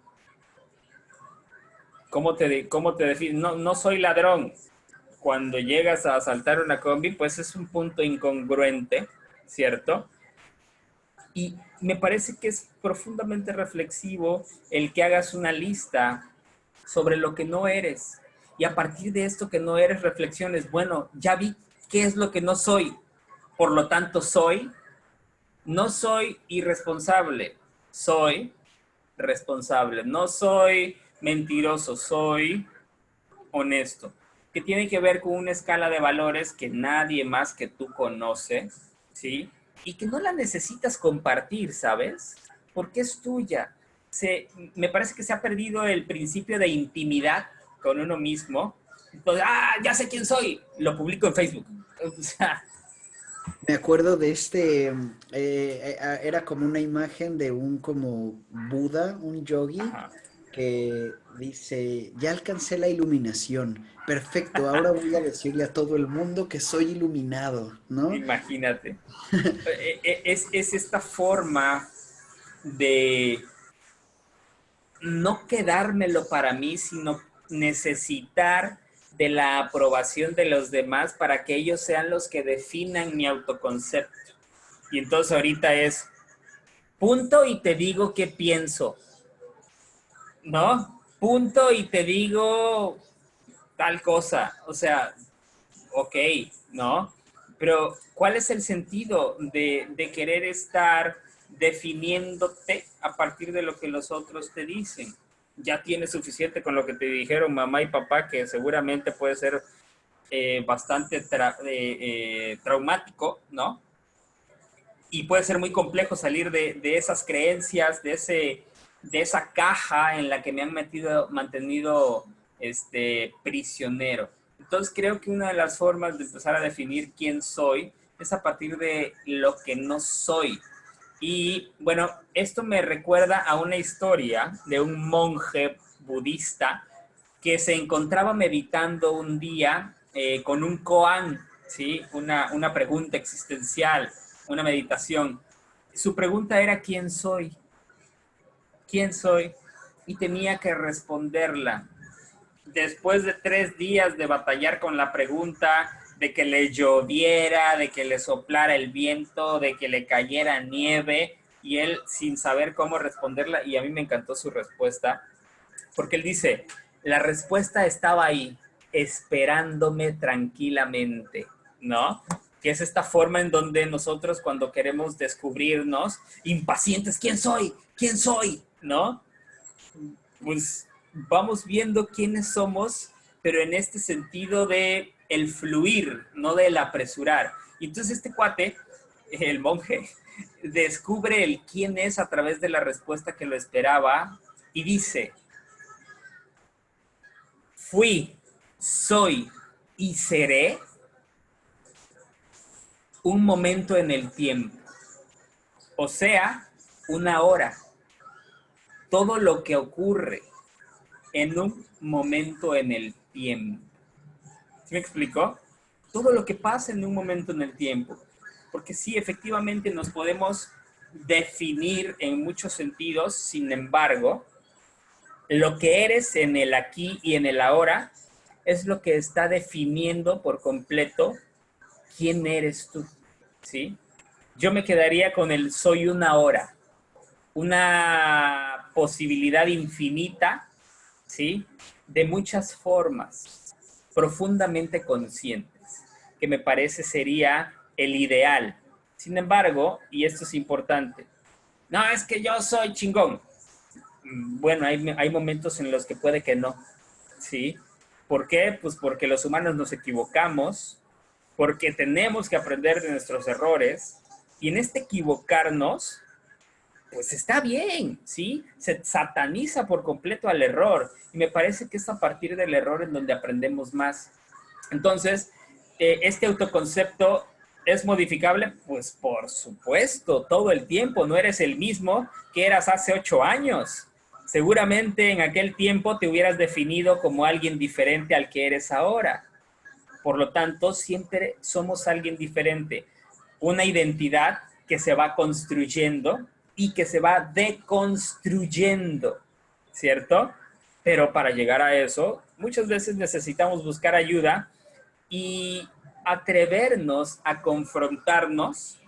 ¿Cómo te defines? No, no soy ladrón. Cuando llegas a asaltar una combi, pues es un punto incongruente, ¿cierto? Y me parece que es profundamente reflexivo el que hagas una lista sobre lo que no eres. Y a partir de esto que no eres, reflexiones, bueno, ya vi qué es lo que no soy. Por lo tanto, no soy irresponsable, soy responsable. No soy mentiroso, soy honesto. Que tiene que ver con una escala de valores que nadie más que tú conoce, ¿sí? Y que no la necesitas compartir, ¿sabes? Porque es tuya. Me parece que se ha perdido el principio de intimidad con uno mismo. Entonces, ya sé quién soy, lo publico en Facebook. O sea, Me acuerdo de era como una imagen de un como Buda, un yogi, ajá, que dice, ya alcancé la iluminación, perfecto, ahora voy a decirle a todo el mundo que soy iluminado, ¿no? imagínate. Es esta forma de no quedármelo para mí, sino necesitar de la aprobación de los demás para que ellos sean los que definan mi autoconcepto. Y entonces ahorita es punto y te digo qué pienso, ¿no? Punto y te digo tal cosa. O sea, ok, ¿no? Pero ¿cuál es el sentido de querer estar definiéndote a partir de lo que los otros te dicen? Ya tienes suficiente con lo que te dijeron mamá y papá, que seguramente puede ser bastante traumático, ¿no? Y puede ser muy complejo salir de esas creencias, de esa caja en la que me han mantenido prisionero. Entonces creo que una de las formas de empezar a definir quién soy es a partir de lo que no soy. Y bueno, esto me recuerda a una historia de un monje budista que se encontraba meditando un día con un koan, ¿sí? Una pregunta existencial, una meditación. Su pregunta era ¿quién soy? ¿Quién soy? Y tenía que responderla. Después de 3 días de batallar con la pregunta, de que le lloviera, de que le soplara el viento, de que le cayera nieve, y él sin saber cómo responderla, y a mí me encantó su respuesta, porque él dice, la respuesta estaba ahí, esperándome tranquilamente, ¿no? Que es esta forma en donde nosotros cuando queremos descubrirnos, impacientes, ¿quién soy? ¿Quién soy? ¿No? Pues vamos viendo quiénes somos, pero en este sentido de el fluir, no del apresurar. Y entonces este cuate, el monje, descubre el quién es a través de la respuesta que lo esperaba y dice, fui, soy y seré un momento en el tiempo, o sea, una hora. Todo lo que ocurre en un momento en el tiempo. ¿Sí me explicó? Todo lo que pasa en un momento en el tiempo. Porque sí, efectivamente nos podemos definir en muchos sentidos, sin embargo, lo que eres en el aquí y en el ahora es lo que está definiendo por completo quién eres tú, ¿sí? Yo me quedaría con el soy una hora, una posibilidad infinita, ¿sí? De muchas formas, profundamente conscientes, que me parece sería el ideal. Sin embargo, y esto es importante, no, es que yo soy chingón. Bueno, hay momentos en los que puede que no, ¿sí? ¿Por qué? Pues porque los humanos nos equivocamos, porque tenemos que aprender de nuestros errores, y en este equivocarnos, pues está bien, ¿sí? Se sataniza por completo al error, y me parece que es a partir del error en donde aprendemos más. Entonces, este autoconcepto es modificable, pues por supuesto, todo el tiempo. No eres el mismo que eras hace 8 años. Seguramente en aquel tiempo te hubieras definido como alguien diferente al que eres ahora. Por lo tanto, siempre somos alguien diferente. Una identidad que se va construyendo y que se va deconstruyendo, ¿cierto? Pero para llegar a eso, muchas veces necesitamos buscar ayuda y atrevernos a confrontarnos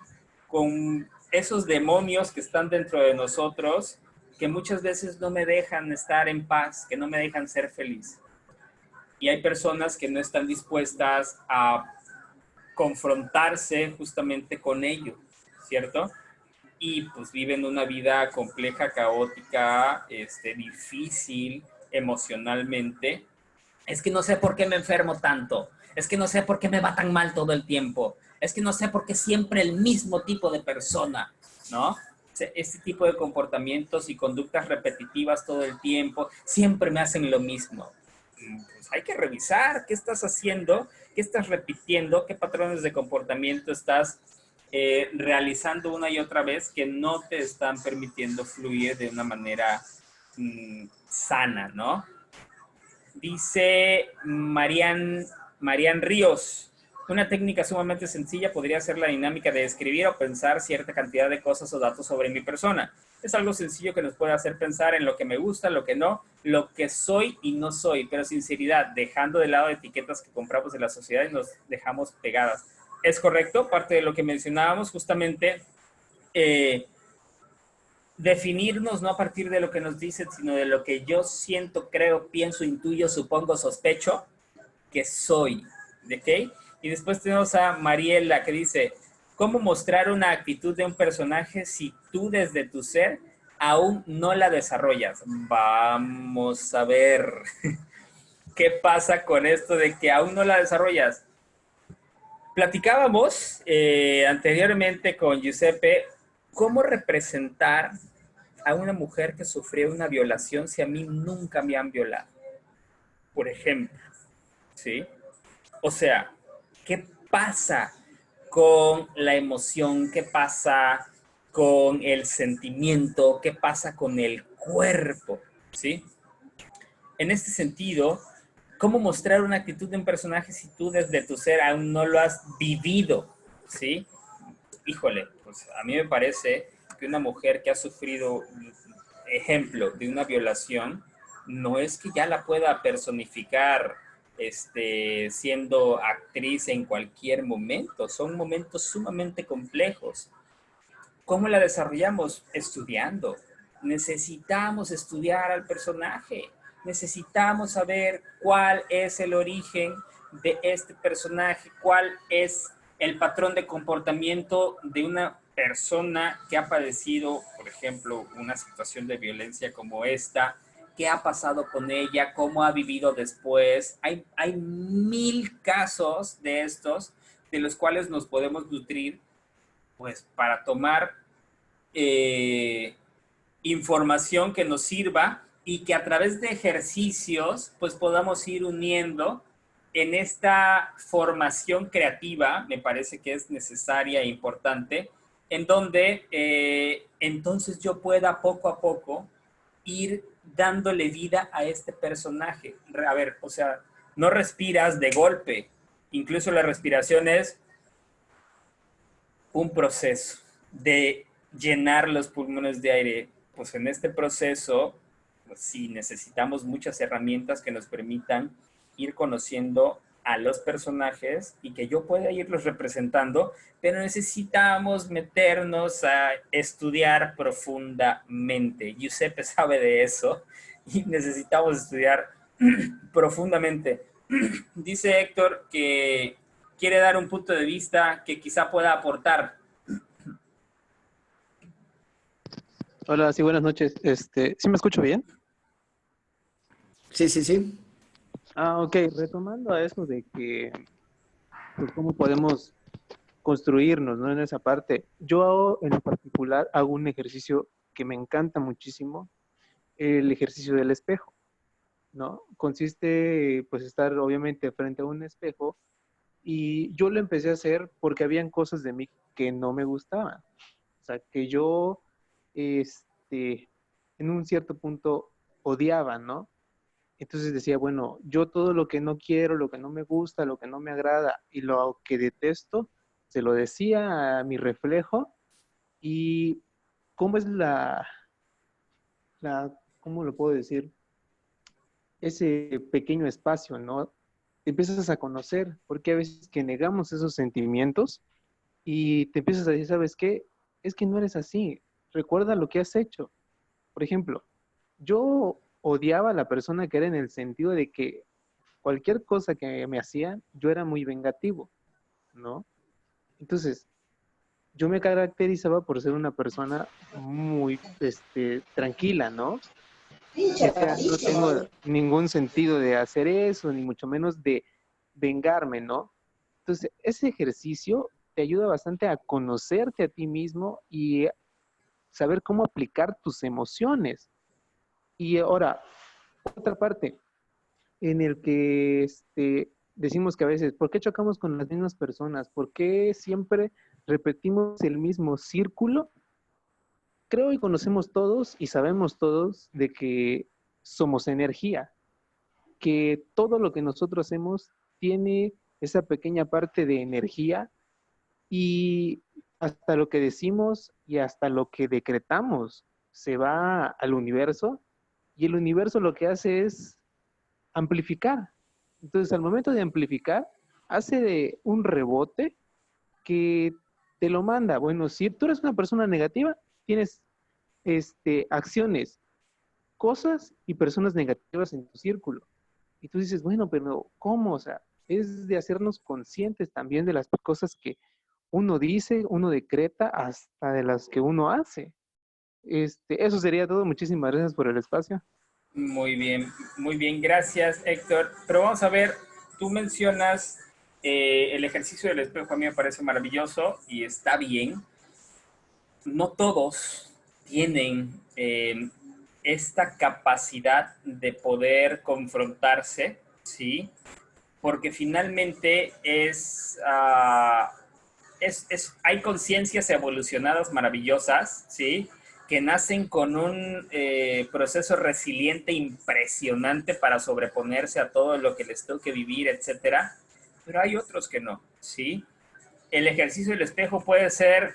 con esos demonios que están dentro de nosotros, que muchas veces no me dejan estar en paz, que no me dejan ser feliz. Y hay personas que no están dispuestas a confrontarse justamente con ello, ¿cierto? Y pues viven una vida compleja, caótica, difícil emocionalmente. Es que no sé por qué me enfermo tanto, es que no sé por qué me va tan mal todo el tiempo, es que no sé por qué siempre el mismo tipo de persona, ¿no? Este tipo de comportamientos y conductas repetitivas todo el tiempo siempre me hacen lo mismo. Pues hay que revisar qué estás haciendo, qué estás repitiendo, qué patrones de comportamiento estás realizando una y otra vez que no te están permitiendo fluir de una manera sana, ¿no? Dice Marian Ríos, una técnica sumamente sencilla podría ser la dinámica de escribir o pensar cierta cantidad de cosas o datos sobre mi persona. Es algo sencillo que nos puede hacer pensar en lo que me gusta, lo que no, lo que soy y no soy, pero sinceridad, dejando de lado etiquetas que compramos de la sociedad y nos dejamos pegadas. Es correcto, parte de lo que mencionábamos, justamente definirnos no a partir de lo que nos dicen, sino de lo que yo siento, creo, pienso, intuyo, supongo, sospecho que soy. ¿Ok? Y después tenemos a Mariela que dice, ¿cómo mostrar una actitud de un personaje si tú desde tu ser aún no la desarrollas? Vamos a ver qué pasa con esto de que aún no la desarrollas. Platicábamos anteriormente con Giuseppe cómo representar a una mujer que sufrió una violación si a mí nunca me han violado, por ejemplo, ¿sí? O sea, ¿qué pasa con la emoción? ¿Qué pasa con el sentimiento? ¿Qué pasa con el cuerpo? ¿Sí? En este sentido, ¿cómo mostrar una actitud de un personaje si tú desde tu ser aún no lo has vivido? ¿Sí? Híjole, pues a mí me parece que una mujer que ha sufrido, ejemplo, de una violación, no es que ya la pueda personificar siendo actriz en cualquier momento. Son momentos sumamente complejos. ¿Cómo la desarrollamos? Estudiando. Necesitamos estudiar al personaje. Necesitamos saber cuál es el origen de este personaje, cuál es el patrón de comportamiento de una persona que ha padecido, por ejemplo, una situación de violencia como esta, qué ha pasado con ella, cómo ha vivido después. Hay 1000 casos de estos de los cuales nos podemos nutrir pues para tomar información que nos sirva y que a través de ejercicios pues podamos ir uniendo en esta formación creativa, me parece que es necesaria e importante, en donde entonces yo pueda poco a poco ir dándole vida a este personaje. A ver, o sea, no respiras de golpe, incluso la respiración es un proceso de llenar los pulmones de aire. Pues en este proceso, pues sí, necesitamos muchas herramientas que nos permitan ir conociendo a los personajes y que yo pueda irlos representando, pero necesitamos meternos a estudiar profundamente. Giuseppe sabe de eso y necesitamos estudiar profundamente. Dice Héctor que quiere dar un punto de vista que quizá pueda aportar. Hola, sí, buenas noches. ¿Sí me escucho bien? Sí, sí, sí. Ok, retomando a eso de que, pues, cómo podemos construirnos, ¿no? En esa parte. Yo en lo particular hago un ejercicio que me encanta muchísimo, el ejercicio del espejo, ¿no? Consiste, pues, estar obviamente frente a un espejo y yo lo empecé a hacer porque habían cosas de mí que no me gustaban. O sea, que yo, en un cierto punto odiaba, ¿no? Entonces decía, bueno, yo todo lo que no quiero, lo que no me gusta, lo que no me agrada y lo que detesto, se lo decía a mi reflejo Y cómo es ¿cómo lo puedo decir? Ese pequeño espacio, ¿no? Te empiezas a conocer, porque a veces que negamos esos sentimientos y te empiezas a decir, ¿sabes qué? Es que no eres así. Recuerda lo que has hecho. Por ejemplo, yo odiaba a la persona que era en el sentido de que cualquier cosa que me hacían, yo era muy vengativo, ¿no? Entonces, yo me caracterizaba por ser una persona muy, tranquila, ¿no? Decía, no tengo ningún sentido de hacer eso, ni mucho menos de vengarme, ¿no? Entonces, ese ejercicio te ayuda bastante a conocerte a ti mismo y saber cómo aplicar tus emociones. Y ahora, otra parte, en el que decimos que a veces, ¿por qué chocamos con las mismas personas? ¿Por qué siempre repetimos el mismo círculo? Creo y conocemos todos y sabemos todos de que somos energía, que todo lo que nosotros hacemos tiene esa pequeña parte de energía y hasta lo que decimos y hasta lo que decretamos se va al universo y el universo lo que hace es amplificar. Entonces, al momento de amplificar, hace de un rebote que te lo manda. Bueno, si tú eres una persona negativa, tienes acciones, cosas y personas negativas en tu círculo. Y tú dices, bueno, pero ¿cómo? O sea, es de hacernos conscientes también de las cosas que uno dice, uno decreta, hasta de las que uno hace. Eso sería todo. Muchísimas gracias por el espacio. Muy bien, gracias Héctor. Pero vamos a ver, tú mencionas el ejercicio del espejo, a mí me parece maravilloso y está bien. No todos tienen esta capacidad de poder confrontarse, ¿sí? Porque finalmente hay conciencias evolucionadas maravillosas, ¿sí? Que nacen con un proceso resiliente impresionante para sobreponerse a todo lo que les toque vivir, etcétera. Pero hay otros que no, ¿sí? El ejercicio del espejo puede ser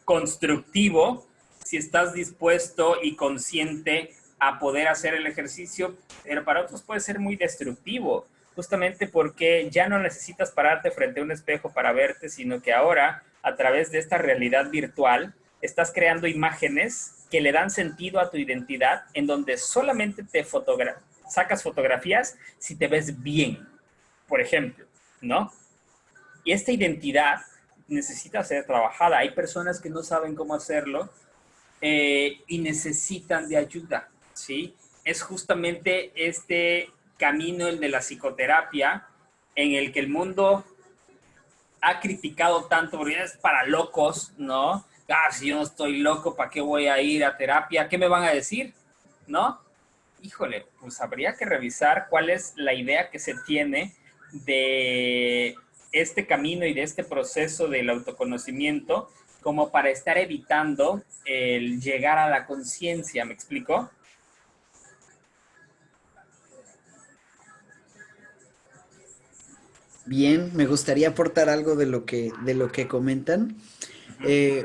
constructivo si estás dispuesto y consciente a poder hacer el ejercicio, pero para otros puede ser muy destructivo, justamente porque ya no necesitas pararte frente a un espejo para verte, sino que ahora, a través de esta realidad virtual, estás creando imágenes que le dan sentido a tu identidad, en donde solamente sacas fotografías si te ves bien, por ejemplo, ¿no? Y esta identidad necesita ser trabajada. Hay personas que no saben cómo hacerlo y necesitan de ayuda, ¿sí? Es justamente este camino, el de la psicoterapia, en el que el mundo ha criticado tanto, porque es para locos, ¿no? Ah, si yo no estoy loco, ¿para qué voy a ir a terapia? ¿Qué me van a decir? ¿No? Híjole, pues habría que revisar cuál es la idea que se tiene de este camino y de este proceso del autoconocimiento como para estar evitando el llegar a la conciencia, ¿me explico? Bien, me gustaría aportar algo de lo que comentan.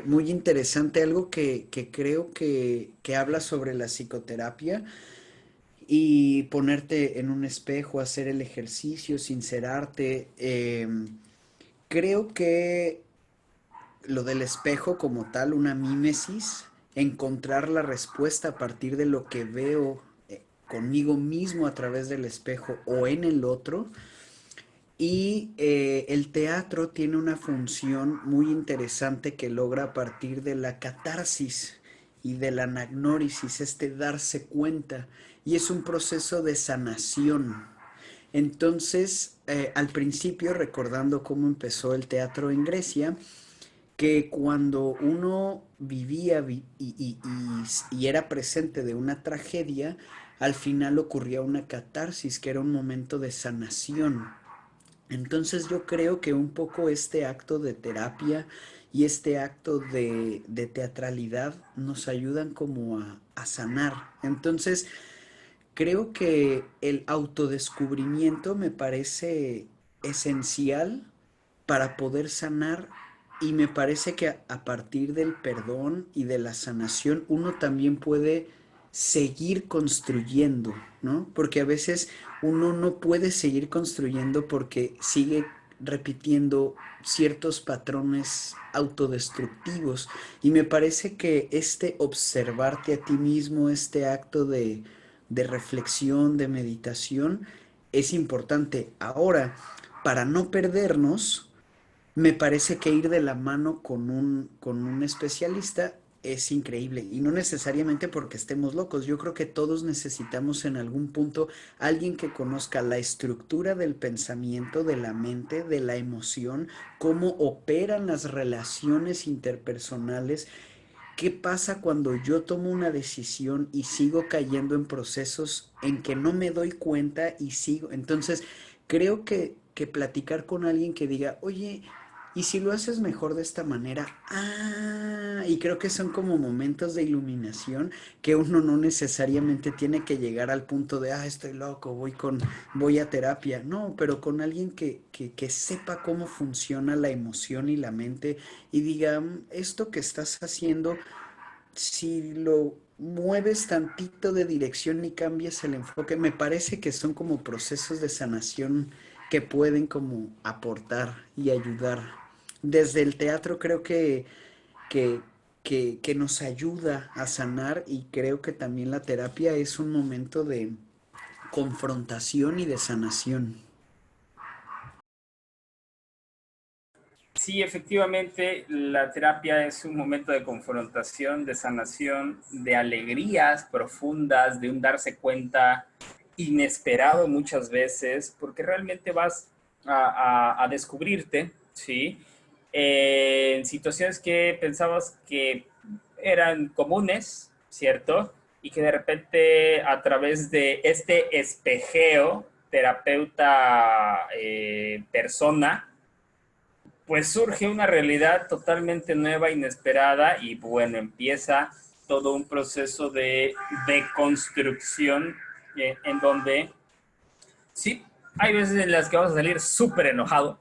Muy interesante, algo que creo que habla sobre la psicoterapia y ponerte en un espejo, hacer el ejercicio, sincerarte. Creo que lo del espejo como tal, una mímesis, encontrar la respuesta a partir de lo que veo conmigo mismo a través del espejo o en el otro. Y el teatro tiene una función muy interesante que logra a partir de la catarsis y de la anagnórisis, este darse cuenta. Y es un proceso de sanación. Entonces, al principio, recordando cómo empezó el teatro en Grecia, que cuando uno vivía y era presente de una tragedia, al final ocurría una catarsis, que era un momento de sanación. Entonces yo creo que un poco este acto de terapia y este acto de teatralidad nos ayudan como a sanar. Entonces creo que el autodescubrimiento me parece esencial para poder sanar y me parece que a partir del perdón y de la sanación uno también puede seguir construyendo, ¿no? Porque a veces uno no puede seguir construyendo porque sigue repitiendo ciertos patrones autodestructivos. Y me parece que este observarte a ti mismo, este acto de reflexión, de meditación, es importante. Ahora, para no perdernos, me parece que ir de la mano con un especialista es increíble y no necesariamente porque estemos locos. Yo creo que todos necesitamos en algún punto alguien que conozca la estructura del pensamiento, de la mente, de la emoción, cómo operan las relaciones interpersonales. ¿Qué pasa cuando yo tomo una decisión y sigo cayendo en procesos en que no me doy cuenta y sigo? Entonces, creo que platicar con alguien que diga, oye, ¿y si lo haces mejor de esta manera? Ah, y creo que son como momentos de iluminación que uno no necesariamente tiene que llegar al punto de, estoy loco, voy a terapia. No, pero con alguien que sepa cómo funciona la emoción y la mente y diga, esto que estás haciendo, si lo mueves tantito de dirección y cambias el enfoque, me parece que son como procesos de sanación que pueden como aportar y ayudar. Desde el teatro creo que, que nos ayuda a sanar y creo que también la terapia es un momento de confrontación y de sanación. Sí, efectivamente, la terapia es un momento de confrontación, de sanación, de alegrías profundas, de un darse cuenta inesperado muchas veces, porque realmente vas a descubrirte, ¿sí? En situaciones que pensabas que eran comunes, ¿cierto? Y que de repente a través de este espejeo, terapeuta, persona, pues surge una realidad totalmente nueva, inesperada y bueno, empieza todo un proceso de construcción en donde sí, hay veces en las que vas a salir súper enojado,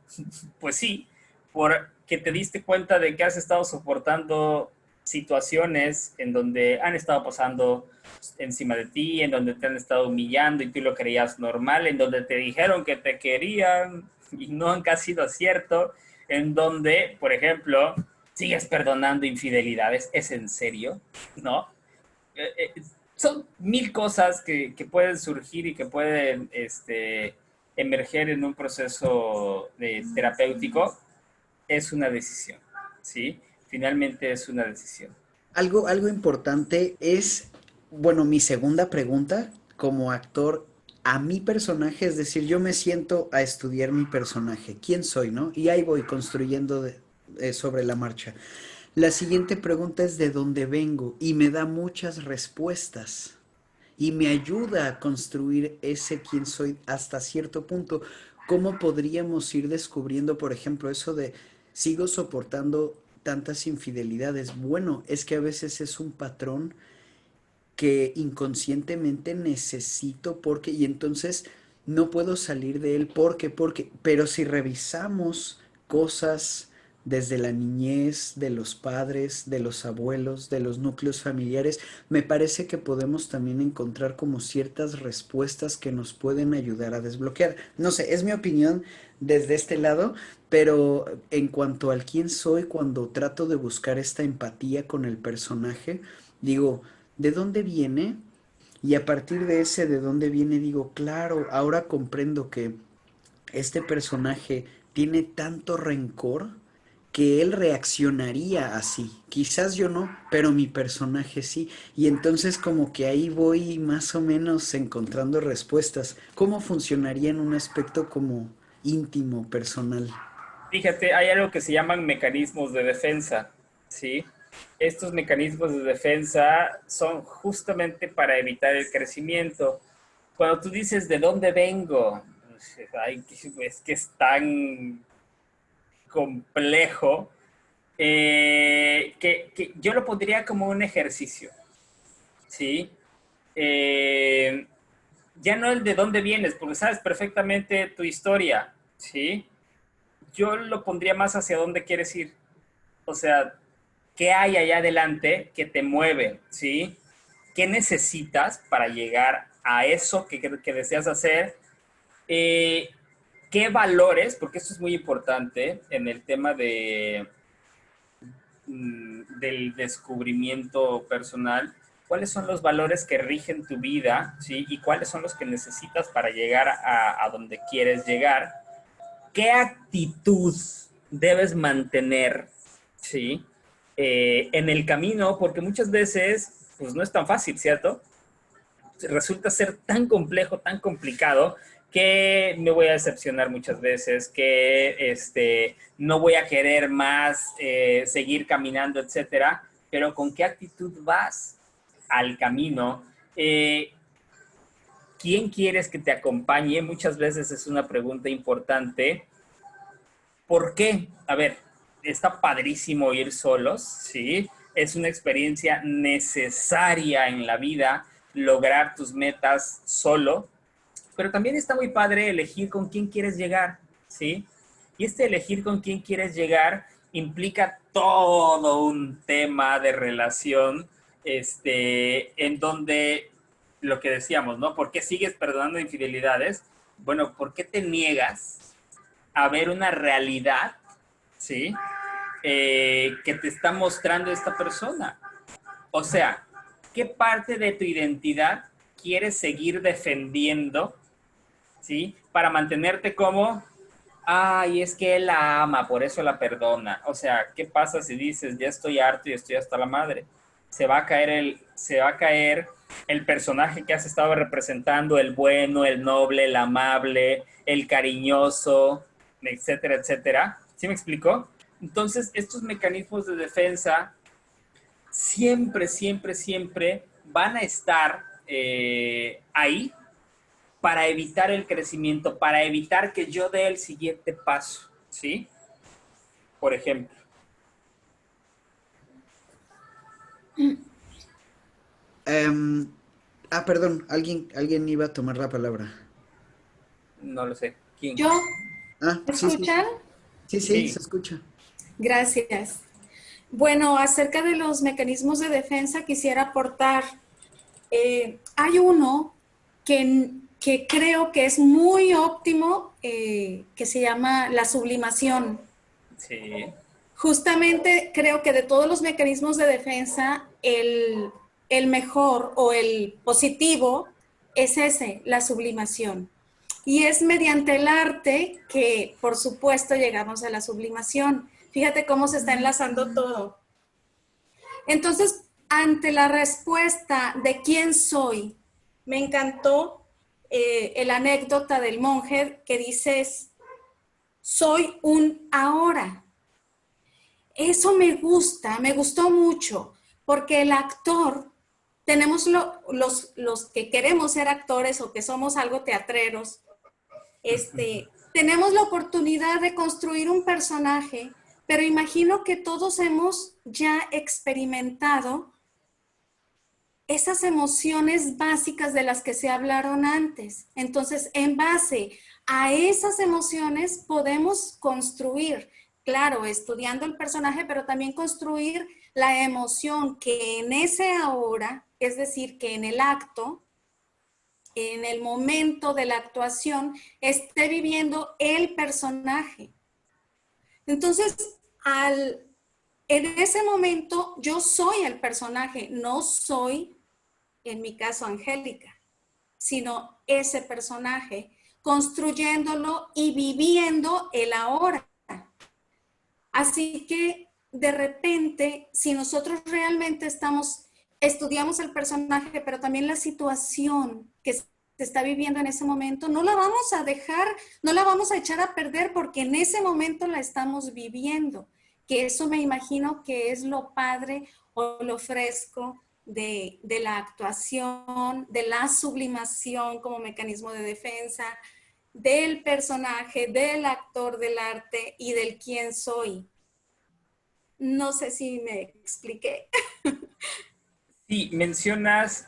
pues sí, porque te diste cuenta de que has estado soportando situaciones en donde han estado pasando encima de ti, en donde te han estado humillando y tú lo creías normal, en donde te dijeron que te querían y nunca ha sido cierto, en donde, por ejemplo, sigues perdonando infidelidades, ¿es en serio? ¿No? Son mil cosas que pueden surgir y que pueden emerger en un proceso terapéutico. Es una decisión, ¿sí? Finalmente es una decisión. Algo importante es, bueno, mi segunda pregunta como actor a mi personaje, es decir, yo me siento a estudiar mi personaje, quién soy, ¿no? Y ahí voy construyendo sobre la marcha. La siguiente pregunta es de dónde vengo y me da muchas respuestas y me ayuda a construir ese quién soy hasta cierto punto. ¿Cómo podríamos ir descubriendo, por ejemplo, eso de sigo soportando tantas infidelidades? Bueno, es que a veces es un patrón que inconscientemente necesito porque, y entonces no puedo salir de él porque, pero si revisamos cosas desde la niñez, de los padres, de los abuelos, de los núcleos familiares, me parece que podemos también encontrar como ciertas respuestas que nos pueden ayudar a desbloquear. No sé, es mi opinión desde este lado, pero en cuanto al quién soy, cuando trato de buscar esta empatía con el personaje, digo, ¿de dónde viene? Y a partir de ese de dónde viene digo, claro, ahora comprendo que este personaje tiene tanto rencor que él reaccionaría así. Quizás yo no, pero mi personaje sí. Y entonces como que ahí voy más o menos encontrando respuestas. ¿Cómo funcionaría en un aspecto como íntimo, personal? Fíjate, hay algo que se llaman mecanismos de defensa, ¿sí? Estos mecanismos de defensa son justamente para evitar el crecimiento. Cuando tú dices de dónde vengo, ay, es que es tan complejo que yo lo pondría como un ejercicio, ¿sí? Eh, ya no el de dónde vienes, porque sabes perfectamente tu historia, ¿sí? Yo lo pondría más hacia dónde quieres ir. O sea, ¿qué hay allá adelante que te mueve? ¿Sí? ¿Qué necesitas para llegar a eso que deseas hacer? ¿Qué valores? Porque esto es muy importante en el tema del descubrimiento personal. ¿Cuáles son los valores que rigen tu vida? ¿Sí? Y cuáles son los que necesitas para llegar a donde quieres llegar. ¿Qué actitud debes mantener? ¿Sí? En el camino, porque muchas veces pues no es tan fácil, ¿cierto? Resulta ser tan complejo, tan complicado, que me voy a decepcionar muchas veces, que no voy a querer más seguir caminando, etcétera. Pero ¿con qué actitud vas al camino? ¿Quién quieres que te acompañe? Muchas veces es una pregunta importante. ¿Por qué? A ver, está padrísimo ir solos, ¿sí? Es una experiencia necesaria en la vida, lograr tus metas solo, pero también está muy padre elegir con quién quieres llegar, ¿sí? Y elegir con quién quieres llegar implica todo un tema de relación, en donde lo que decíamos, ¿no? ¿Por qué sigues perdonando infidelidades? Bueno, ¿por qué te niegas a ver una realidad, ¿sí? Que te está mostrando esta persona? O sea, ¿qué parte de tu identidad quieres seguir defendiendo, ¿sí? Para mantenerte como, ay, es que él la ama, por eso la perdona. O sea, ¿qué pasa si dices, ya estoy harto y estoy hasta la madre? Se va a caer el personaje que has estado representando, el bueno, el noble, el amable, el cariñoso, etcétera, etcétera. ¿Sí me explico? Entonces, estos mecanismos de defensa siempre, siempre, siempre van a estar ahí para evitar el crecimiento, para evitar que yo dé el siguiente paso, ¿sí? Por ejemplo. Perdón, alguien iba a tomar la palabra. No lo sé. ¿Quién? ¿Yo? ¿Me Sí, sí, escuchan? sí, Sí. se escucha. Gracias. Bueno, acerca de los mecanismos de defensa quisiera aportar. Hay uno que creo que es muy óptimo, que se llama la sublimación. Sí. Justamente creo que de todos los mecanismos de defensa, el mejor o el positivo es ese, la sublimación. Y es mediante el arte que, por supuesto, llegamos a la sublimación. Fíjate cómo se está enlazando todo. Entonces, ante la respuesta de quién soy, me encantó la anécdota del monje que dices, soy un ahora. Eso me gustó mucho, porque el actor, tenemos los que queremos ser actores o que somos algo teatreros, tenemos la oportunidad de construir un personaje, pero imagino que todos hemos ya experimentado esas emociones básicas de las que se hablaron antes. Entonces, en base a esas emociones podemos construir, claro, estudiando el personaje, pero también construir la emoción que en ese ahora, es decir, que en el acto, en el momento de la actuación, esté viviendo el personaje. Entonces, en ese momento yo soy el personaje, no soy, en mi caso, Angélica, sino ese personaje, construyéndolo y viviendo el ahora. Así que, de repente, si nosotros realmente estudiamos el personaje, pero también la situación que se está viviendo en ese momento, no la vamos a dejar, no la vamos a echar a perder porque en ese momento la estamos viviendo. Que eso me imagino que es lo padre o lo fresco de la actuación, de la sublimación como mecanismo de defensa, del personaje, del actor, del arte y del quién soy. No sé si me expliqué. Sí, mencionas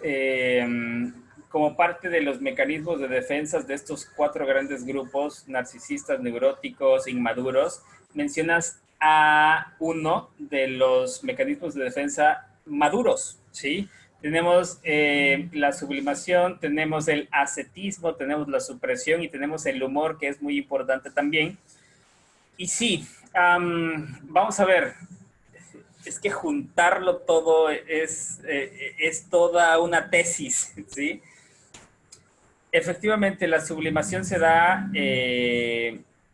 como parte de los mecanismos de defensa de estos 4 grandes grupos, narcisistas, neuróticos, inmaduros, mencionas a uno de los mecanismos de defensa maduros, ¿sí? Tenemos la sublimación, tenemos el ascetismo, tenemos la supresión y tenemos el humor, que es muy importante también. Y sí, vamos a ver, es que juntarlo todo es toda una tesis, ¿sí? Efectivamente, la sublimación se da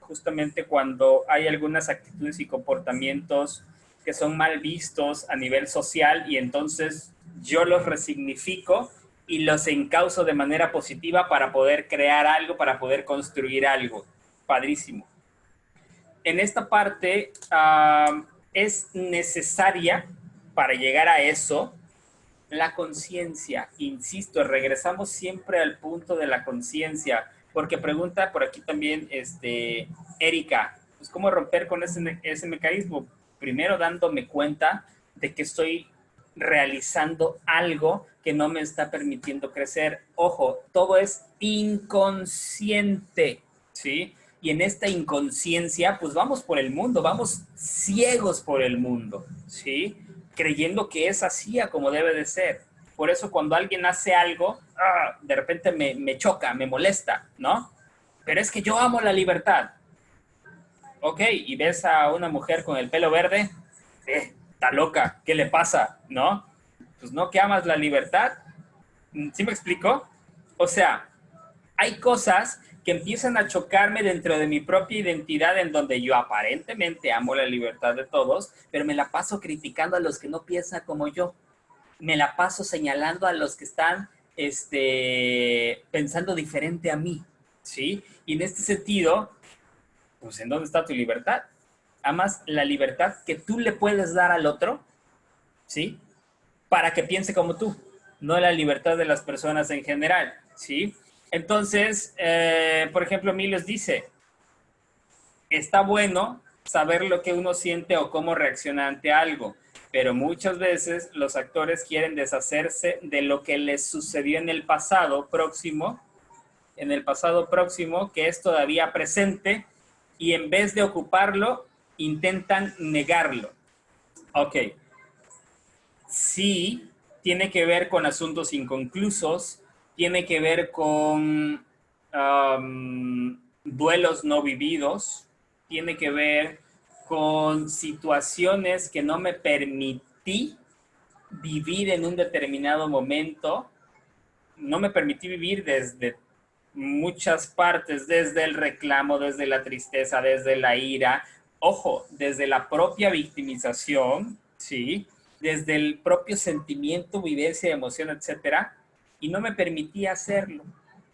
justamente cuando hay algunas actitudes y comportamientos que son mal vistos a nivel social y entonces yo los resignifico y los encauzo de manera positiva para poder crear algo, para poder construir algo. Padrísimo. En esta parte es necesaria para llegar a eso la conciencia. Insisto, regresamos siempre al punto de la conciencia, porque pregunta por aquí también Erika, pues ¿cómo romper con ese mecanismo? Primero dándome cuenta de que estoy realizando algo que no me está permitiendo crecer. Ojo, todo es inconsciente, ¿sí? Y en esta inconsciencia, pues vamos por el mundo, vamos ciegos por el mundo, ¿sí? Creyendo que es así a como debe de ser. Por eso cuando alguien hace algo, de repente me choca, me molesta, ¿no? Pero es que yo amo la libertad. Ok, y ves a una mujer con el pelo verde, está loca, ¿qué le pasa? ¿No? Pues no, que amas la libertad. ¿Sí me explico? O sea, hay cosas que empiezan a chocarme dentro de mi propia identidad en donde yo aparentemente amo la libertad de todos, pero me la paso criticando a los que no piensan como yo. Me la paso señalando a los que están pensando diferente a mí, ¿sí? Y en este sentido, pues ¿en dónde está tu libertad? ¿Amas la libertad que tú le puedes dar al otro? ¿Sí? Para que piense como tú, no la libertad de las personas en general, ¿sí? Entonces, por ejemplo, Milos dice, está bueno saber lo que uno siente o cómo reacciona ante algo, pero muchas veces los actores quieren deshacerse de lo que les sucedió en el pasado próximo, que es todavía presente, y en vez de ocuparlo, intentan negarlo. Ok. Sí, tiene que ver con asuntos inconclusos, tiene que ver con duelos no vividos, tiene que ver con situaciones que no me permití vivir en un determinado momento, no me permití vivir desde muchas partes, desde el reclamo, desde la tristeza, desde la ira, ojo, desde la propia victimización, ¿sí? Desde el propio sentimiento, vivencia, emoción, etcétera, y no me permitía hacerlo,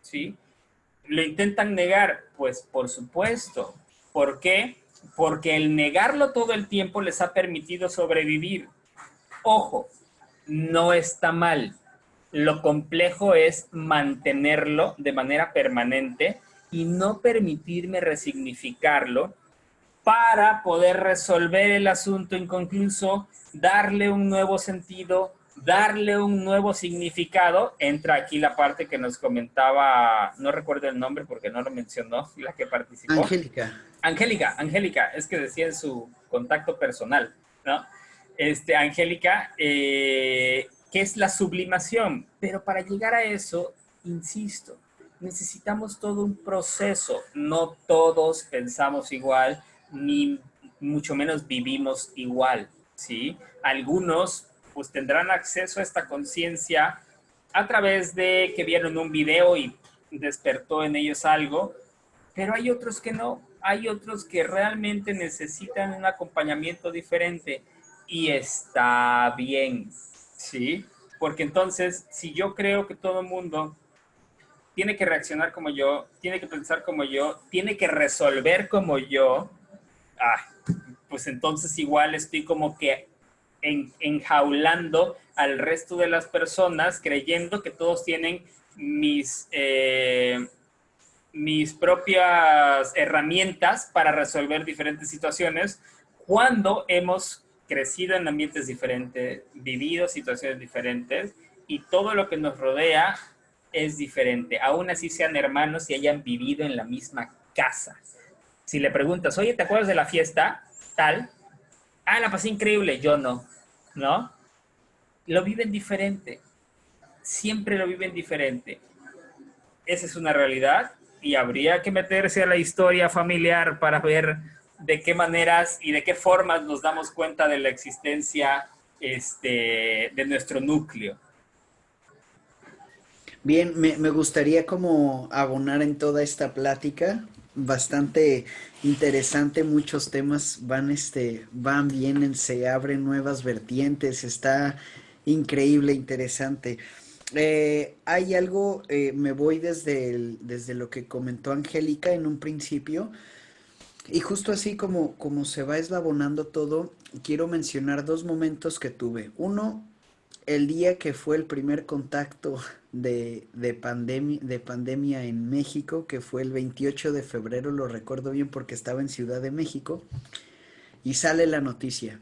¿sí? ¿Lo intentan negar? Pues por supuesto. ¿Por qué? Porque el negarlo todo el tiempo les ha permitido sobrevivir. Ojo, no está mal. Lo complejo es mantenerlo de manera permanente y no permitirme resignificarlo para poder resolver el asunto inconcluso, darle un nuevo sentido, darle un nuevo significado. Entra aquí la parte que nos comentaba, no recuerdo el nombre porque no lo mencionó, la que participó. Angélica, es que decía en su contacto personal, ¿no? Angélica, ¿qué es la sublimación? Pero para llegar a eso, insisto, necesitamos todo un proceso. No todos pensamos igual, ni mucho menos vivimos igual, ¿sí? Algunos pues tendrán acceso a esta conciencia a través de que vieron un video y despertó en ellos algo, pero hay otros que no, hay otros que realmente necesitan un acompañamiento diferente y está bien, ¿sí? Porque entonces, si yo creo que todo el mundo tiene que reaccionar como yo, tiene que pensar como yo, tiene que resolver como yo, pues entonces igual estoy como que enjaulando al resto de las personas creyendo que todos tienen mis propias herramientas para resolver diferentes situaciones cuando hemos crecido en ambientes diferentes, vivido situaciones diferentes y todo lo que nos rodea es diferente. Aún así sean hermanos y hayan vivido en la misma casa. Si le preguntas, oye, ¿te acuerdas de la fiesta tal? Ah, la pasé increíble, yo no, ¿no? Lo viven diferente, siempre lo viven diferente. Esa es una realidad y habría que meterse a la historia familiar para ver de qué maneras y de qué formas nos damos cuenta de la existencia de nuestro núcleo. Bien, me gustaría como abonar en toda esta plática, bastante interesante, muchos temas van, vienen, se abren nuevas vertientes, está increíble, interesante. Hay algo, me voy desde lo que comentó Angélica en un principio, y justo así como se va eslabonando todo, quiero mencionar dos momentos que tuve. Uno, el día que fue el primer contacto de pandemia en México, que fue el 28 de febrero, lo recuerdo bien porque estaba en Ciudad de México, y sale la noticia.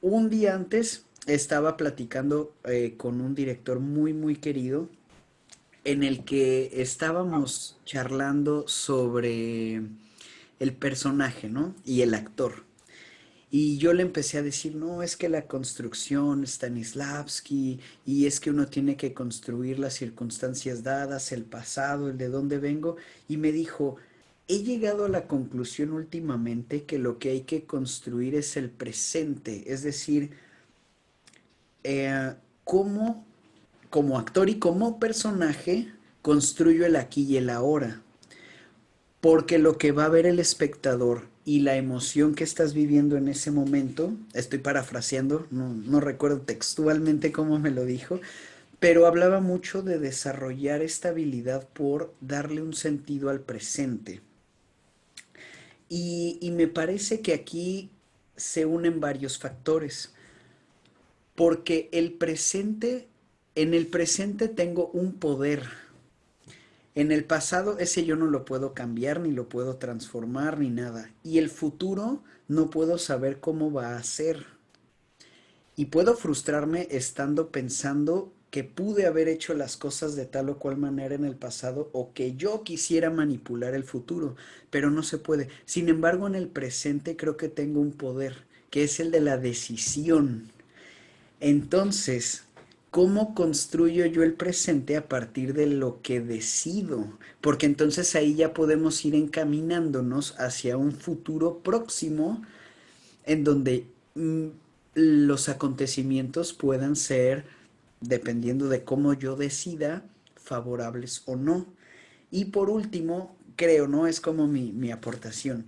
Un día antes estaba platicando con un director muy, muy querido, en el que estábamos charlando sobre el personaje, ¿no? Y el actor. Y yo le empecé a decir, no, es que la construcción, Stanislavski, y es que uno tiene que construir las circunstancias dadas, el pasado, el de dónde vengo. Y me dijo, he llegado a la conclusión últimamente que lo que hay que construir es el presente, es decir, cómo como actor y como personaje construyo el aquí y el ahora. Porque lo que va a ver el espectador y la emoción que estás viviendo en ese momento, estoy parafraseando, no recuerdo textualmente cómo me lo dijo, pero hablaba mucho de desarrollar esta habilidad por darle un sentido al presente. Y me parece que aquí se unen varios factores, porque en el presente tengo un poder. En el pasado ese yo no lo puedo cambiar, ni lo puedo transformar, ni nada. Y el futuro no puedo saber cómo va a ser. Y puedo frustrarme estando pensando que pude haber hecho las cosas de tal o cual manera en el pasado o que yo quisiera manipular el futuro, pero no se puede. Sin embargo, en el presente creo que tengo un poder, que es el de la decisión. Entonces, ¿cómo construyo yo el presente a partir de lo que decido? Porque entonces ahí ya podemos ir encaminándonos hacia un futuro próximo en donde los acontecimientos puedan ser, dependiendo de cómo yo decida, favorables o no. Y por último, creo, ¿no? Es como mi aportación.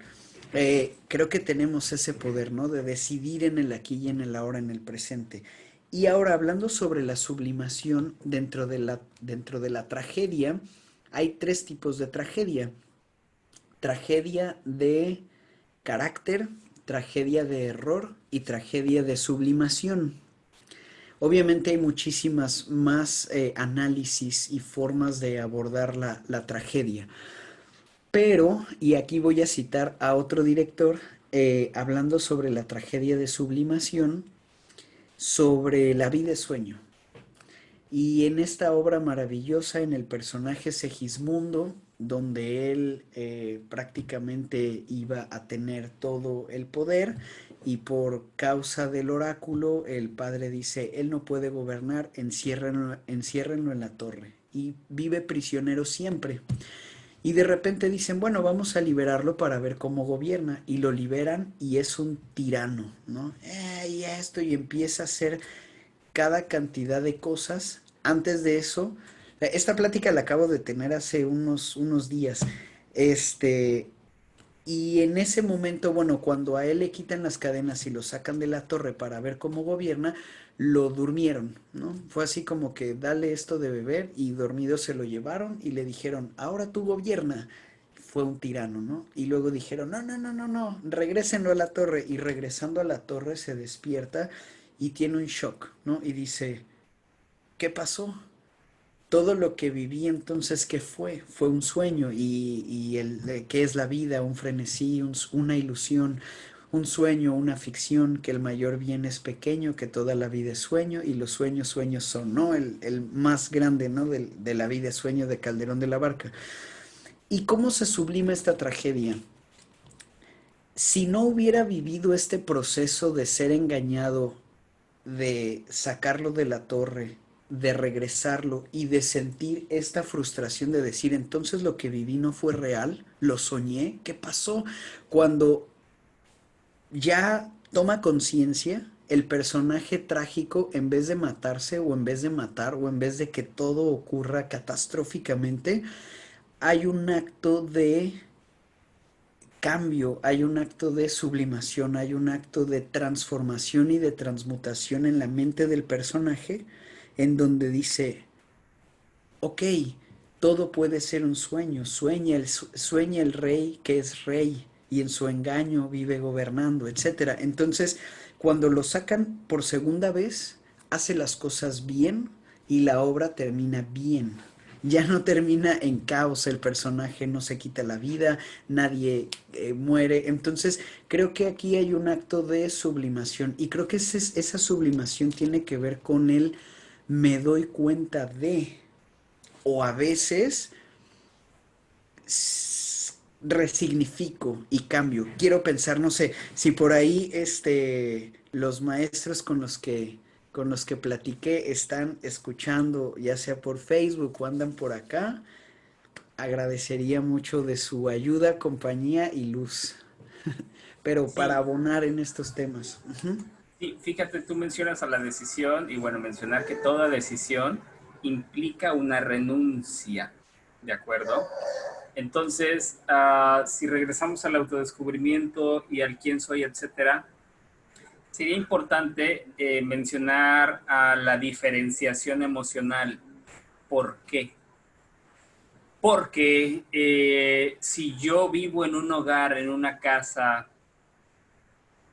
Creo que tenemos ese poder, ¿no? De decidir en el aquí y en el ahora, en el presente. Y ahora, hablando sobre la sublimación dentro de la tragedia, hay tres tipos de tragedia. Tragedia de carácter, tragedia de error y tragedia de sublimación. Obviamente hay muchísimas más análisis y formas de abordar la tragedia. Pero, y aquí voy a citar a otro director, hablando sobre la tragedia de sublimación, sobre la vida es sueño. Y en esta obra maravillosa, en el personaje Segismundo, donde él prácticamente iba a tener todo el poder y por causa del oráculo, el padre dice, él no puede gobernar, enciérrenlo en la torre y vive prisionero siempre. Y de repente dicen, bueno, vamos a liberarlo para ver cómo gobierna. Y lo liberan y es un tirano, ¿no? Y esto, y empieza a hacer cada cantidad de cosas. Antes de eso, esta plática la acabo de tener hace unos días. Este, y en ese momento, bueno, cuando a él le quitan las cadenas y lo sacan de la torre para ver cómo gobierna, lo durmieron, ¿no? Fue así como que dale esto de beber y dormido se lo llevaron y le dijeron, ahora tú gobierna. Fue un tirano, ¿no? Y luego dijeron, no, regrésenlo a la torre. Y regresando a la torre se despierta y tiene un shock, ¿no? Y dice, ¿qué pasó? Todo lo que viví entonces, ¿qué fue? Fue un sueño ¿qué es la vida? Un frenesí, una ilusión, un sueño, una ficción, que el mayor bien es pequeño, que toda la vida es sueño y los sueños, sueños son, ¿no? El más grande, ¿no? De la vida es sueño de Calderón de la Barca. ¿Y cómo se sublima esta tragedia? si no hubiera vivido este proceso de ser engañado, de sacarlo de la torre, de regresarlo y de sentir esta frustración de decir, entonces lo que viví no fue real, lo soñé, ¿qué pasó? Cuando ya toma conciencia, el personaje trágico, en vez de matarse o en vez de matar o en vez de que todo ocurra catastróficamente, hay un acto de cambio, hay un acto de sublimación, hay un acto de transformación y de transmutación en la mente del personaje, en donde dice, ok, todo puede ser un sueño, sueña el rey que es rey y en su engaño vive gobernando, etcétera. Entonces, cuando lo sacan por segunda vez, hace las cosas bien y la obra termina bien. Ya no termina en caos, el personaje no se quita la vida, nadie muere. Entonces, creo que aquí hay un acto de sublimación y creo que esa sublimación tiene que ver con el me doy cuenta de, o a veces resignifico y cambio. Quiero pensar, no sé, si por ahí los maestros con los que platiqué están escuchando, ya sea por Facebook o andan por acá, agradecería mucho de su ayuda, compañía y luz. Pero para Sí, abonar en estos temas. Ujú. sí, fíjate, tú mencionas a la decisión y bueno, mencionar que toda decisión implica una renuncia, ¿de acuerdo? Entonces, si regresamos al autodescubrimiento y al quién soy, etcétera, sería importante mencionar a la diferenciación emocional. ¿Por qué? Porque si yo vivo en un hogar, en una casa,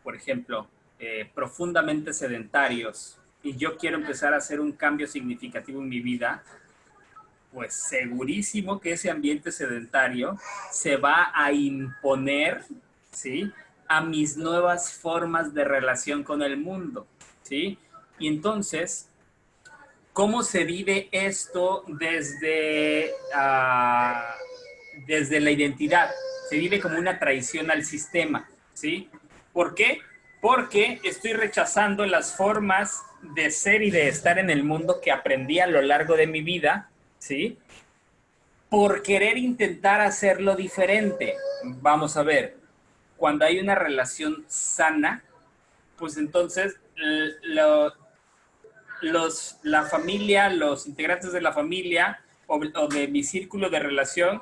por ejemplo, profundamente sedentarios, y yo quiero empezar a hacer un cambio significativo en mi vida, pues segurísimo que ese ambiente sedentario se va a imponer, ¿sí? A mis nuevas formas de relación con el mundo, ¿sí? Y entonces, ¿cómo se vive esto desde la identidad? Se vive como una traición al sistema, ¿sí? ¿Por qué? Porque estoy rechazando las formas de ser y de estar en el mundo que aprendí a lo largo de mi vida, ¿sí? Por querer intentar hacerlo diferente. Vamos a ver, cuando hay una relación sana, pues entonces la familia, los integrantes de la familia o de mi círculo de relación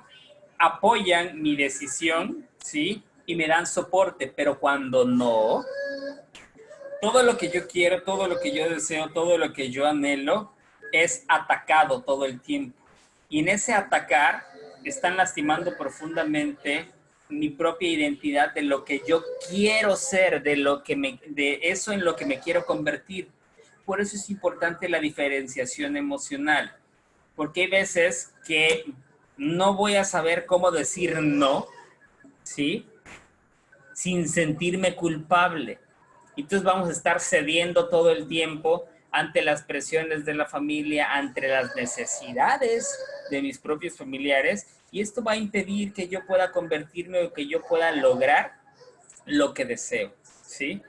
apoyan mi decisión, ¿sí? Y me dan soporte, pero cuando no, todo lo que yo quiero, todo lo que yo deseo, todo lo que yo anhelo es atacado todo el tiempo. Y en ese atacar están lastimando profundamente mi propia identidad de lo que yo quiero ser, de eso en lo que me quiero convertir. Por eso es importante la diferenciación emocional, porque hay veces que no voy a saber cómo decir no, ¿sí? Sin sentirme culpable. Entonces vamos a estar cediendo todo el tiempo ante las presiones de la familia, ante las necesidades de mis propios familiares, y esto va a impedir que yo pueda convertirme o que yo pueda lograr lo que deseo, ¿sí?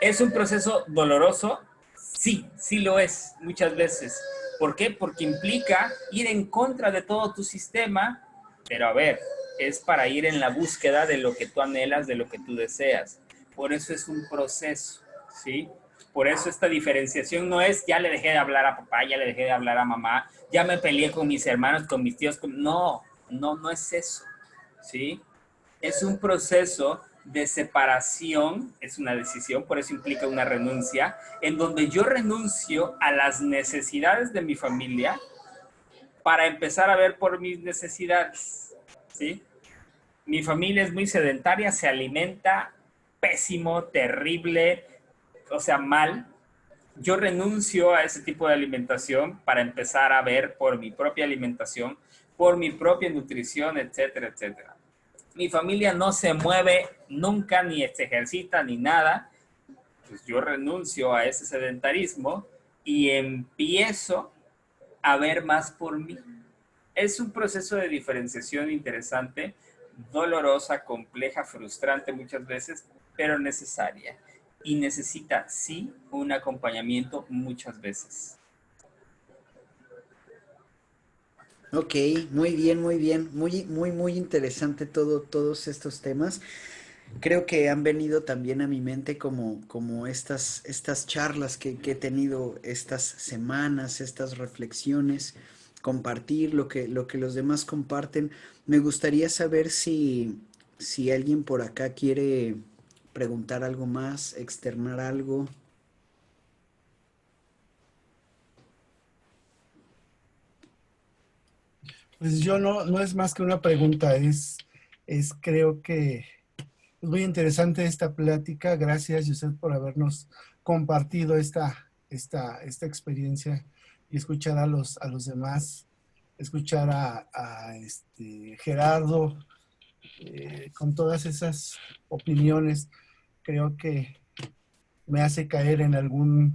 ¿Es un proceso doloroso? Sí, sí lo es, muchas veces. ¿Por qué? Porque implica ir en contra de todo tu sistema, pero a ver, es para ir en la búsqueda de lo que tú anhelas, de lo que tú deseas. Por eso es un proceso, ¿sí? Por eso esta diferenciación no es ya le dejé de hablar a papá, ya le dejé de hablar a mamá, ya me peleé con mis hermanos, con mis tíos. No, no es eso, ¿sí? Es un proceso de separación, es una decisión, por eso implica una renuncia, en donde yo renuncio a las necesidades de mi familia para empezar a ver por mis necesidades, ¿sí? Mi familia es muy sedentaria, se alimenta pésimo, terrible, o sea, mal. Yo renuncio a ese tipo de alimentación para empezar a ver por mi propia alimentación, por mi propia nutrición, etcétera, etcétera. Mi familia no se mueve nunca, ni se ejercita, ni nada. Pues yo renuncio a ese sedentarismo y empiezo a ver más por mí. Es un proceso de diferenciación interesante dolorosa, compleja, frustrante muchas veces, pero necesaria. Y necesita, sí, un acompañamiento muchas veces. Ok, muy bien, muy bien. Muy interesante todos estos temas. Creo que han venido también a mi mente como estas charlas que he tenido estas semanas, estas reflexiones, compartir lo que los demás comparten. Me gustaría saber si alguien por acá quiere preguntar algo más, externar algo. Pues yo no es más que una pregunta, es creo que es muy interesante esta plática. Gracias, Josep, por habernos compartido esta experiencia y escuchar a los demás, escuchar a Gerardo con todas esas opiniones. Creo que me hace caer en algunos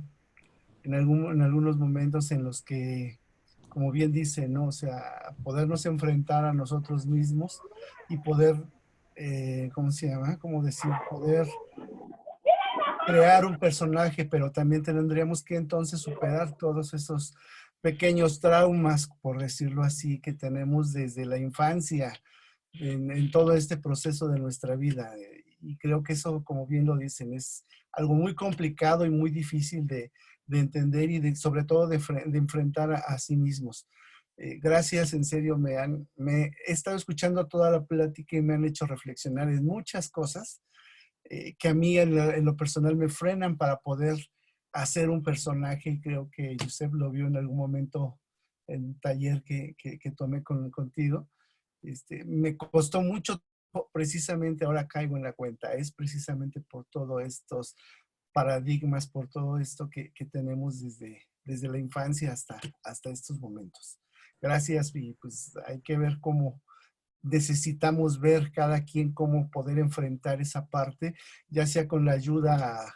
momentos en los que, como bien dice, ¿no? O sea, podernos enfrentar a nosotros mismos y poder, ¿cómo se llama? ¿Cómo decir? Poder crear un personaje, pero también tendríamos que entonces superar todos esos pequeños traumas, por decirlo así, que tenemos desde la infancia en todo este proceso de nuestra vida. Y creo que eso, como bien lo dicen, es algo muy complicado y muy difícil de entender y sobre todo de enfrentar a sí mismos. Gracias, en serio, me he estado escuchando toda la plática y me han hecho reflexionar en muchas cosas que a mí en lo personal me frenan para poder hacer un personaje, y creo que Josep lo vio en algún momento en un taller que tomé contigo. Me costó mucho, precisamente ahora caigo en la cuenta, es precisamente por todos estos paradigmas, por todo esto que tenemos desde la infancia hasta estos momentos. Gracias, y pues hay que ver cómo necesitamos ver cada quien cómo poder enfrentar esa parte, ya sea con la ayuda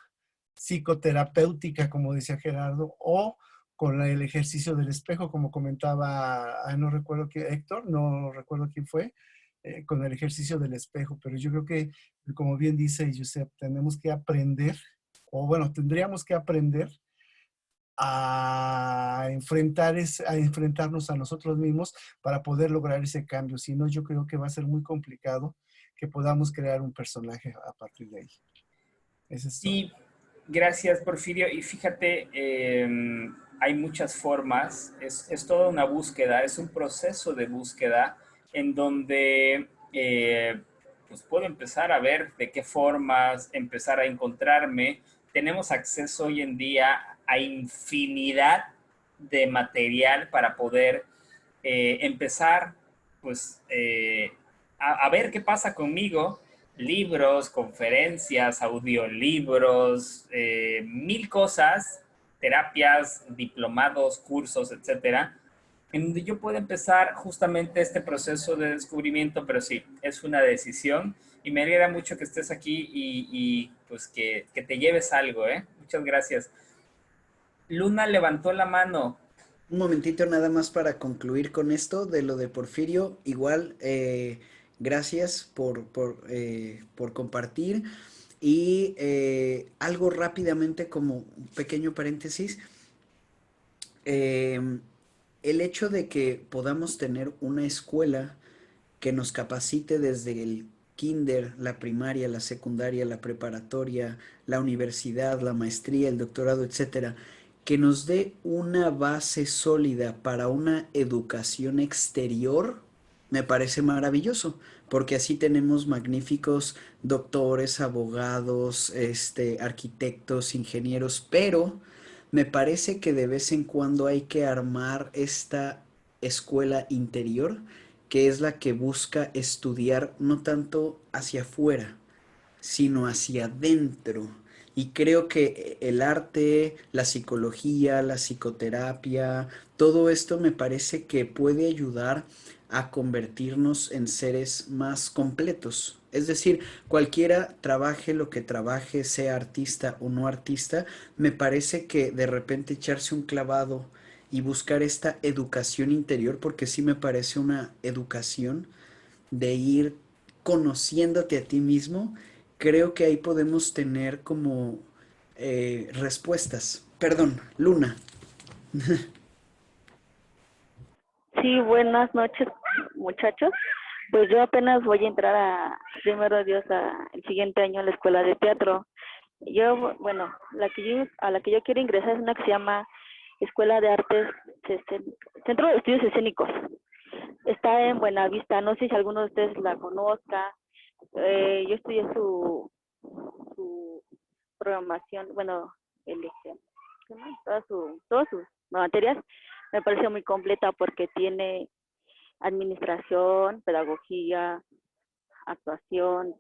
psicoterapéutica, como decía Gerardo, o con el ejercicio del espejo, como comentaba, no recuerdo quién, Héctor, no recuerdo quién fue, con el ejercicio del espejo, pero yo creo que, como bien dice Josep, tenemos que aprender, o bueno, tendríamos que aprender a enfrentarnos a nosotros mismos para poder lograr ese cambio. Si no, yo creo que va a ser muy complicado que podamos crear un personaje a partir de ahí. Eso es todo. Sí, gracias, Porfirio. Y fíjate, hay muchas formas, es toda una búsqueda, es un proceso de búsqueda en donde pues puedo empezar a ver de qué formas, empezar a encontrarme. Tenemos acceso hoy en día a infinidad de material para poder empezar pues a ver qué pasa conmigo, libros, conferencias, audiolibros, mil cosas, terapias, diplomados, cursos, etcétera, en donde yo puedo empezar justamente este proceso de descubrimiento, pero sí, es una decisión y me alegra mucho que estés aquí y pues que te lleves algo, ¿eh? Muchas gracias. Luna levantó la mano. Un momentito nada más para concluir con esto de lo de Porfirio. Igual, gracias por compartir. Y algo rápidamente como un pequeño paréntesis. El hecho de que podamos tener una escuela que nos capacite desde el kinder, la primaria, la secundaria, la preparatoria, la universidad, la maestría, el doctorado, etcétera, que nos dé una base sólida para una educación exterior, me parece maravilloso, porque así tenemos magníficos doctores, abogados, arquitectos, ingenieros, pero me parece que de vez en cuando hay que armar esta escuela interior, que es la que busca estudiar no tanto hacia afuera, sino hacia adentro. Y creo que el arte, la psicología, la psicoterapia, todo esto me parece que puede ayudar a convertirnos en seres más completos. Es decir, cualquiera trabaje lo que trabaje, sea artista o no artista, me parece que de repente echarse un clavado y buscar esta educación interior, porque sí me parece una educación de ir conociéndote a ti mismo, creo que ahí podemos tener como respuestas. Perdón, Luna. Sí, buenas noches, muchachos. Pues yo apenas voy a entrar primero Dios, el siguiente año a la escuela de teatro. Yo, bueno, a la que yo quiero ingresar es una que se llama Escuela de Artes, Centro de Estudios Escénicos. Está en Buenavista, no sé si alguno de ustedes la conozca. Yo estudié su programación, bueno, todas sus materias. Me parece muy completa porque tiene administración, pedagogía, actuación,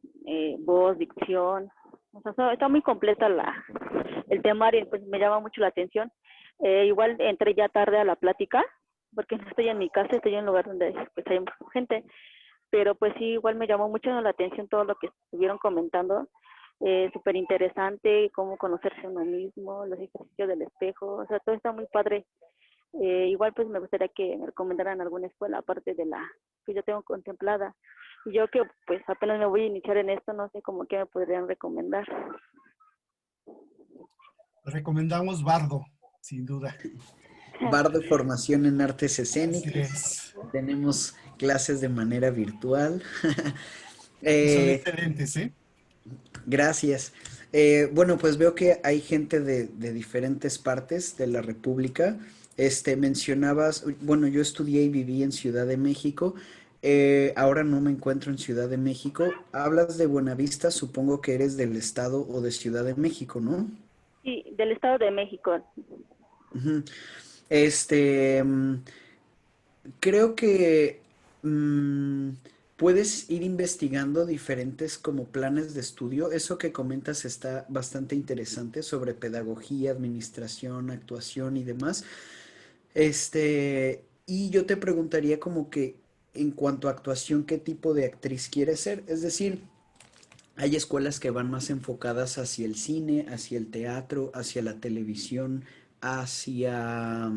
voz, dicción. O sea, está muy completa el temario, pues me llama mucho la atención. Igual entré ya tarde a la plática, porque no estoy en mi casa, estoy en un lugar donde pues, hay gente, pero pues sí, igual me llamó mucho la atención todo lo que estuvieron comentando. Súper interesante, cómo conocerse a uno mismo, los ejercicios del espejo, o sea, todo está muy padre. Igual pues me gustaría que me recomendaran alguna escuela aparte de la que yo tengo contemplada. Y yo que pues apenas me voy a iniciar en esto, no sé cómo que me podrían recomendar. Recomendamos Bardo, sin duda. Bardo Formación en Artes Así Escénicas. es. Tenemos clases de manera virtual. Son excelentes, ¿eh? Gracias. Bueno, pues veo que hay gente de diferentes partes de la República. Mencionabas, bueno, yo estudié y viví en Ciudad de México. Ahora no me encuentro en Ciudad de México. Hablas de Buenavista, supongo que eres del estado o de Ciudad de México, ¿no? Sí, del Estado de México. Ujú. Este, mm, Creo que puedes ir investigando diferentes como planes de estudio. Eso que comentas está bastante interesante sobre pedagogía, administración, actuación y demás. Y yo te preguntaría como que en cuanto a actuación, ¿qué tipo de actriz quieres ser? Es decir, hay escuelas que van más enfocadas hacia el cine, hacia el teatro, hacia la televisión, hacia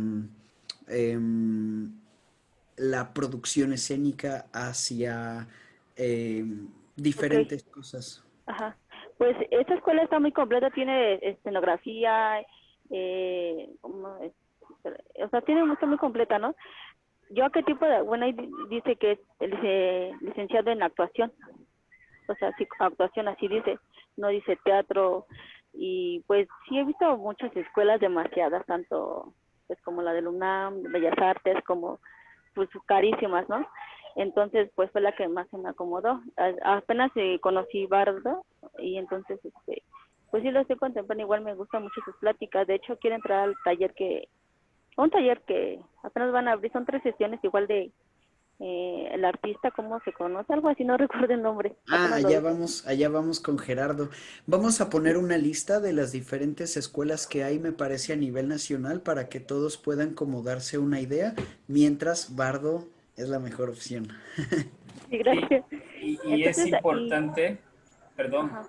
em, la producción escénica, hacia Ok, diferentes cosas. ajá. Pues esta escuela está muy completa, tiene escenografía, o sea, tiene mucho muy completa, ¿no? Yo, ¿qué tipo de, bueno, ahí dice que es licenciado en actuación, o sea, sí, actuación así dice, no dice teatro, y pues sí he visto muchas escuelas, demasiadas, tanto pues como la del UNAM, de Bellas Artes, como pues carísimas, ¿no? Entonces, pues fue la que más se me acomodó. Apenas conocí Bardo y entonces, pues sí lo estoy contemplando, igual me gustan mucho sus pláticas. De hecho, quiero entrar al un taller que apenas van a abrir, son 3 sesiones, igual de el artista, ¿cómo se conoce? Algo así, no recuerdo el nombre. Ah, Apenas lo vi. allá vamos con Gerardo. Vamos a poner una lista de las diferentes escuelas que hay, me parece, a nivel nacional para que todos puedan como darse una idea, mientras Bardo es la mejor opción. Sí, Sí, gracias. y es Entonces, importante, perdón, ajá,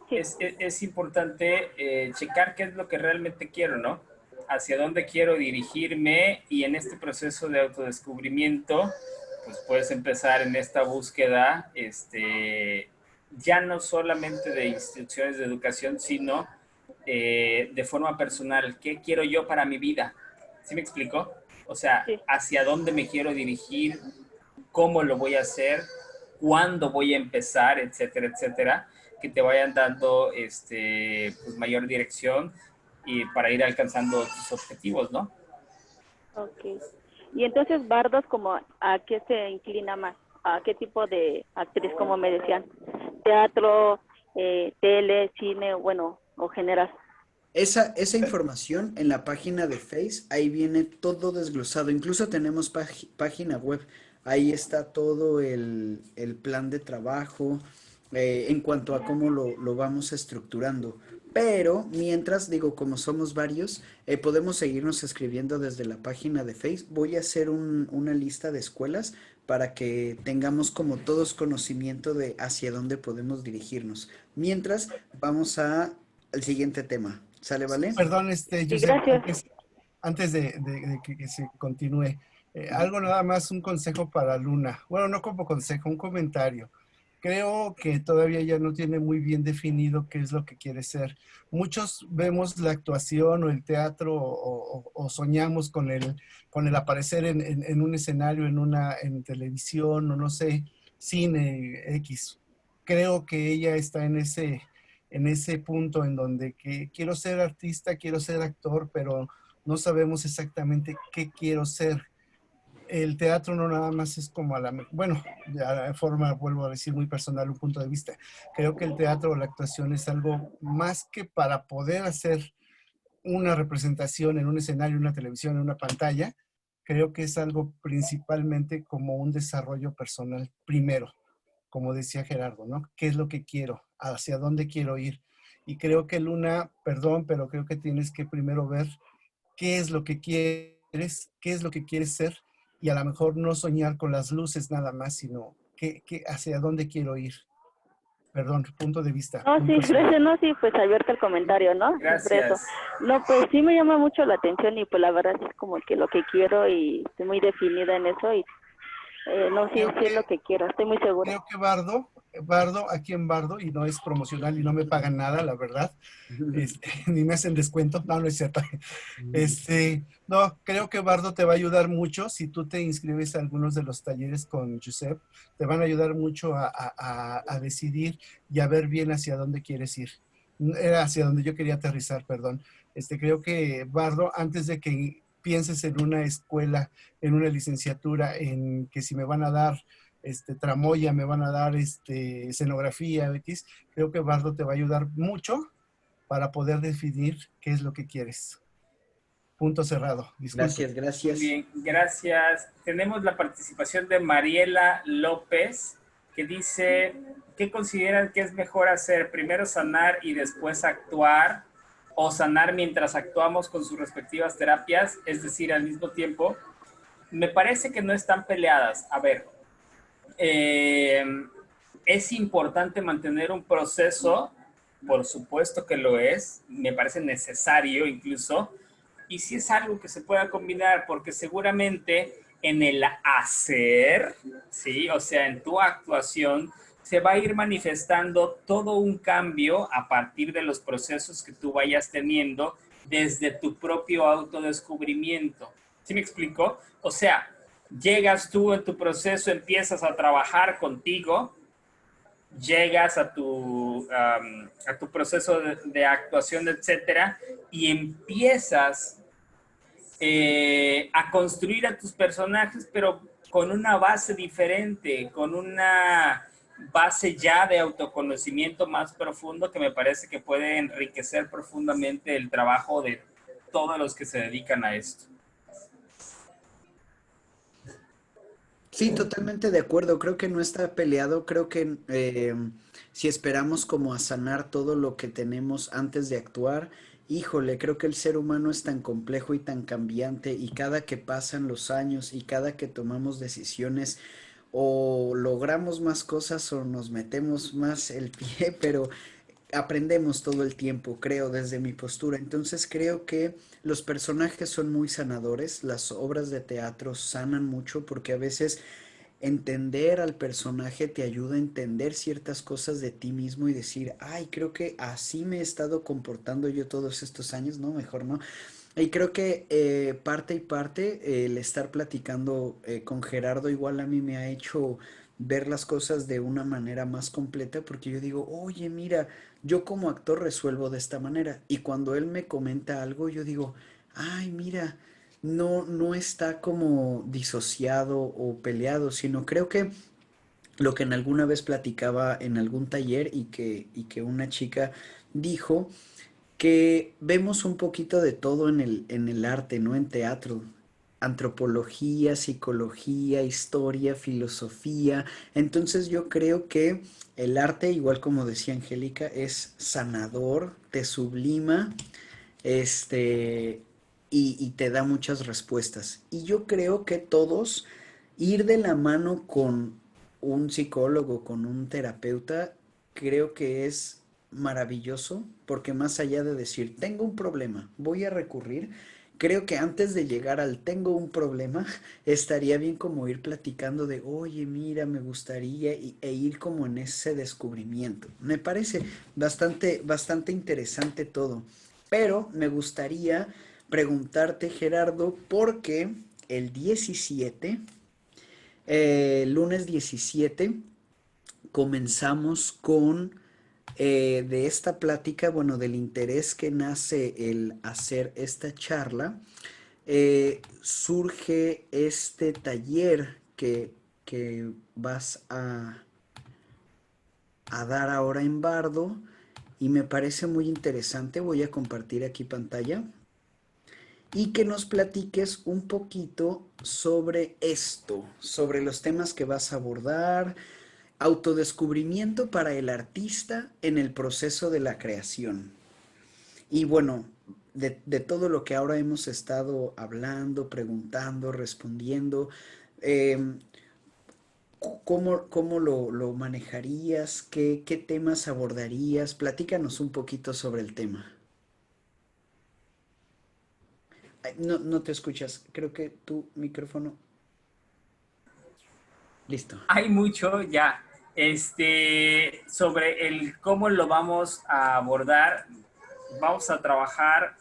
sí, es importante checar qué es lo que realmente quiero, ¿no? Hacia dónde quiero dirigirme y en este proceso de autodescubrimiento, pues puedes empezar en esta búsqueda, ya no solamente de instituciones de educación, sino de forma personal. ¿Qué quiero yo para mi vida? ¿Sí me explico? O sea, sí. hacia dónde me quiero dirigir, cómo lo voy a hacer, cuándo voy a empezar, etcétera, etcétera, que te vayan dando pues mayor dirección y para ir alcanzando tus objetivos, ¿no? Ok. Y entonces, Bardos, como ¿a qué se inclina más? ¿A qué tipo de actriz, como me decían? ¿Teatro, tele, cine, bueno, o general? Esa información en la página de Face, ahí viene todo desglosado. Incluso tenemos página web. Ahí está todo el plan de trabajo en cuanto a cómo lo vamos estructurando. Pero mientras, digo, como somos varios, podemos seguirnos escribiendo desde la página de Face. Voy a hacer una lista de escuelas para que tengamos como todos conocimiento de hacia dónde podemos dirigirnos. Mientras, vamos al siguiente tema. ¿Sale, vale? Perdón, Sí, Joseph, gracias. antes de que se continúe, algo nada más, un consejo para Luna. Bueno, no como consejo, un comentario. creo que todavía ella no tiene muy bien definido qué es lo que quiere ser. Muchos vemos la actuación o el teatro o soñamos con el aparecer en un escenario, en televisión o no sé, cine X. Creo que ella está en ese punto en donde que quiero ser artista, quiero ser actor, pero no sabemos exactamente qué quiero ser. El teatro no nada más es como bueno, de forma, vuelvo a decir, muy personal, un punto de vista. Creo que el teatro o la actuación es algo más que para poder hacer una representación en un escenario, en una televisión, en una pantalla. Creo que es algo principalmente como un desarrollo personal primero, como decía Gerardo, ¿no? ¿Qué es lo que quiero? ¿Hacia dónde quiero ir? Y creo que Luna, perdón, pero creo que tienes que primero ver qué es lo que quieres, qué es lo que quieres ser, y a lo mejor no soñar con las luces nada más, sino hacia dónde quiero ir. Perdón, punto de vista. No, Muy sí, personal. gracias, no, sí, pues abierto el comentario, ¿no? Siempre eso. Gracias. No, pues sí me llama mucho la atención y pues la verdad es como que lo que quiero y estoy muy definida en eso y no, sí, sí es lo que quiero, estoy muy segura. Creo que Bardo, aquí en Bardo, y no es promocional y no me pagan nada, la verdad, ni me hacen descuento, no, no es cierto. No, creo que Bardo te va a ayudar mucho si tú te inscribes a algunos de los talleres con Josep, te van a ayudar mucho a decidir y a ver bien hacia dónde quieres ir. Era hacia donde yo quería aterrizar, perdón. Creo que Bardo, antes de que pienses en una escuela, en una licenciatura, en que si me van a dar tramoya, me van a dar escenografía, X, creo que Bardo te va a ayudar mucho para poder definir qué es lo que quieres. Punto cerrado. Disculpe. Gracias, Muy gracias. bien, gracias. Tenemos la participación de Mariela López, que dice, ¿qué consideran que es mejor hacer? ¿Primero sanar y después actuar? ¿O sanar mientras actuamos con sus respectivas terapias? Es decir, al mismo tiempo. Me parece que no están peleadas. A ver, es importante mantener un proceso, por supuesto que lo es, me parece necesario incluso, y si es algo que se pueda combinar, porque seguramente en el hacer, ¿sí? O sea, en tu actuación, se va a ir manifestando todo un cambio a partir de los procesos que tú vayas teniendo desde tu propio autodescubrimiento. ¿Sí me explico? O sea, llegas tú en tu proceso, empiezas a trabajar contigo, llegas a tu proceso de actuación, etcétera, y empiezas a construir a tus personajes, pero con una base diferente, con una base ya de autoconocimiento más profundo que me parece que puede enriquecer profundamente el trabajo de todos los que se dedican a esto. Sí, totalmente de acuerdo. Creo que no está peleado. Creo que si esperamos como a sanar todo lo que tenemos antes de actuar, híjole, creo que el ser humano es tan complejo y tan cambiante y cada que pasan los años y cada que tomamos decisiones o logramos más cosas o nos metemos más el pie, pero aprendemos todo el tiempo, creo, desde mi postura. Entonces creo que los personajes son muy sanadores, las obras de teatro sanan mucho porque a veces entender al personaje te ayuda a entender ciertas cosas de ti mismo y decir, ay, creo que así me he estado comportando yo todos estos años, no, mejor no. Y creo que parte y parte, el estar platicando con Gerardo igual a mí me ha hecho ver las cosas de una manera más completa porque yo digo, oye, mira, yo como actor resuelvo de esta manera. Y cuando él me comenta algo, yo digo, ay, mira, no está como disociado o peleado, sino creo que lo que en alguna vez platicaba en algún taller y que una chica dijo que vemos un poquito de todo en el arte, ¿no? En teatro. Antropología, psicología, historia, filosofía. Entonces yo creo que el arte, igual como decía Angélica, es sanador, te sublima, este, y te da muchas respuestas. Y yo creo que todos ir de la mano con un psicólogo, con un terapeuta, creo que es maravilloso, porque más allá de decir, tengo un problema, voy a recurrir, creo que antes de llegar al tengo un problema, estaría bien como ir platicando de, oye, mira, me gustaría, e ir como en ese descubrimiento. Me parece bastante interesante todo. Pero me gustaría preguntarte, Gerardo, porque el 17, lunes 17, comenzamos con de esta plática, bueno, del interés que nace el hacer esta charla, surge este taller que vas a dar ahora en Bardo y me parece muy interesante. Voy a compartir aquí pantalla y que nos platiques un poquito sobre esto, sobre los temas que vas a abordar. Autodescubrimiento para el artista en el proceso de la creación. Y bueno, de todo lo que ahora hemos estado hablando, preguntando, respondiendo, eh, ¿cómo lo manejarías? ¿Qué temas abordarías? Platícanos un poquito sobre el tema. Ay, no te escuchas. Creo que tu micrófono. Listo. Hay mucho ya sobre el cómo lo vamos a abordar. Vamos a trabajar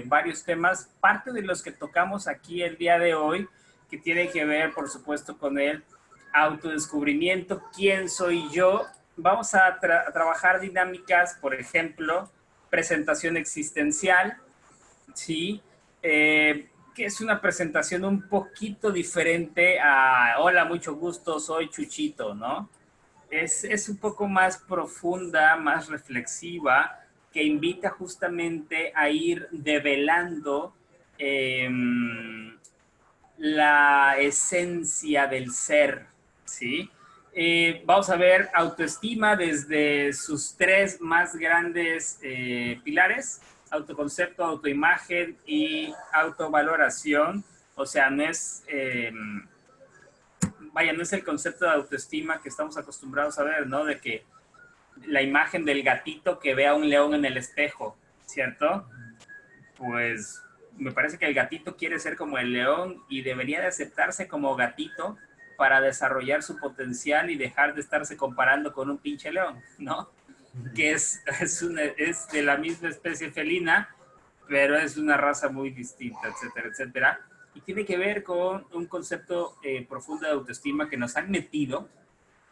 varios temas, parte de los que tocamos aquí el día de hoy, que tiene que ver, por supuesto, con el autodescubrimiento, quién soy yo. Vamos a trabajar dinámicas, por ejemplo, presentación existencial, ¿sí? Que es una presentación un poquito diferente a hola, mucho gusto, soy Chuchito, ¿no? Es un poco más profunda, más reflexiva, que invita justamente a ir develando la esencia del ser, ¿sí? Vamos a ver autoestima desde sus tres más grandes pilares: autoconcepto, autoimagen y autovaloración. O sea, no es el concepto de autoestima que estamos acostumbrados a ver, ¿no? De que la imagen del gatito que ve a un león en el espejo, ¿cierto? Pues me parece que el gatito quiere ser como el león y debería de aceptarse como gatito para desarrollar su potencial y dejar de estarse comparando con un pinche león, ¿no? Que es de la misma especie felina, pero es una raza muy distinta, etcétera, etcétera. Y tiene que ver con un concepto profundo de autoestima que nos han metido,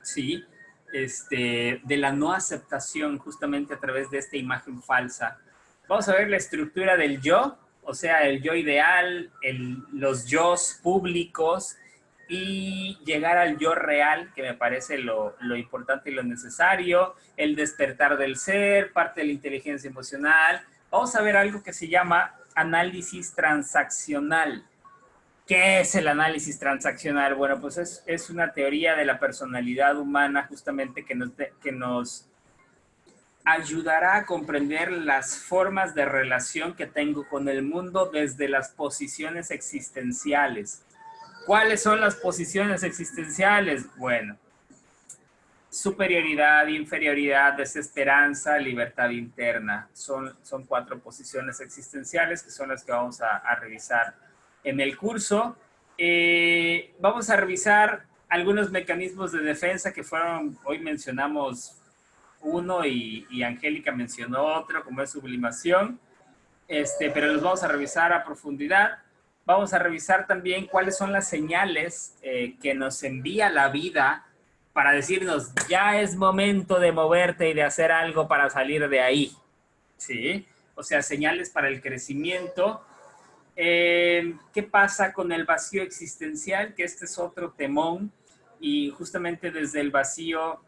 ¿sí? De la no aceptación justamente a través de esta imagen falsa. Vamos a ver la estructura del yo, o sea, el yo ideal, los yos públicos, y llegar al yo real, que me parece lo importante y lo necesario, el despertar del ser, parte de la inteligencia emocional. Vamos a ver algo que se llama análisis transaccional. ¿Qué es el análisis transaccional? Bueno, pues es una teoría de la personalidad humana justamente que nos ayudará a comprender las formas de relación que tengo con el mundo desde las posiciones existenciales. ¿Cuáles son las posiciones existenciales? Bueno, superioridad, inferioridad, desesperanza, libertad interna. Son 4 posiciones existenciales que son las que vamos a revisar en el curso. Vamos a revisar algunos mecanismos de defensa que hoy mencionamos uno y Angélica mencionó otro, como es sublimación, pero los vamos a revisar a profundidad. Vamos a revisar también cuáles son las señales que nos envía la vida para decirnos, ya es momento de moverte y de hacer algo para salir de ahí, ¿sí? O sea, señales para el crecimiento. ¿Qué pasa con el vacío existencial? Que este es otro temón, y justamente desde el vacío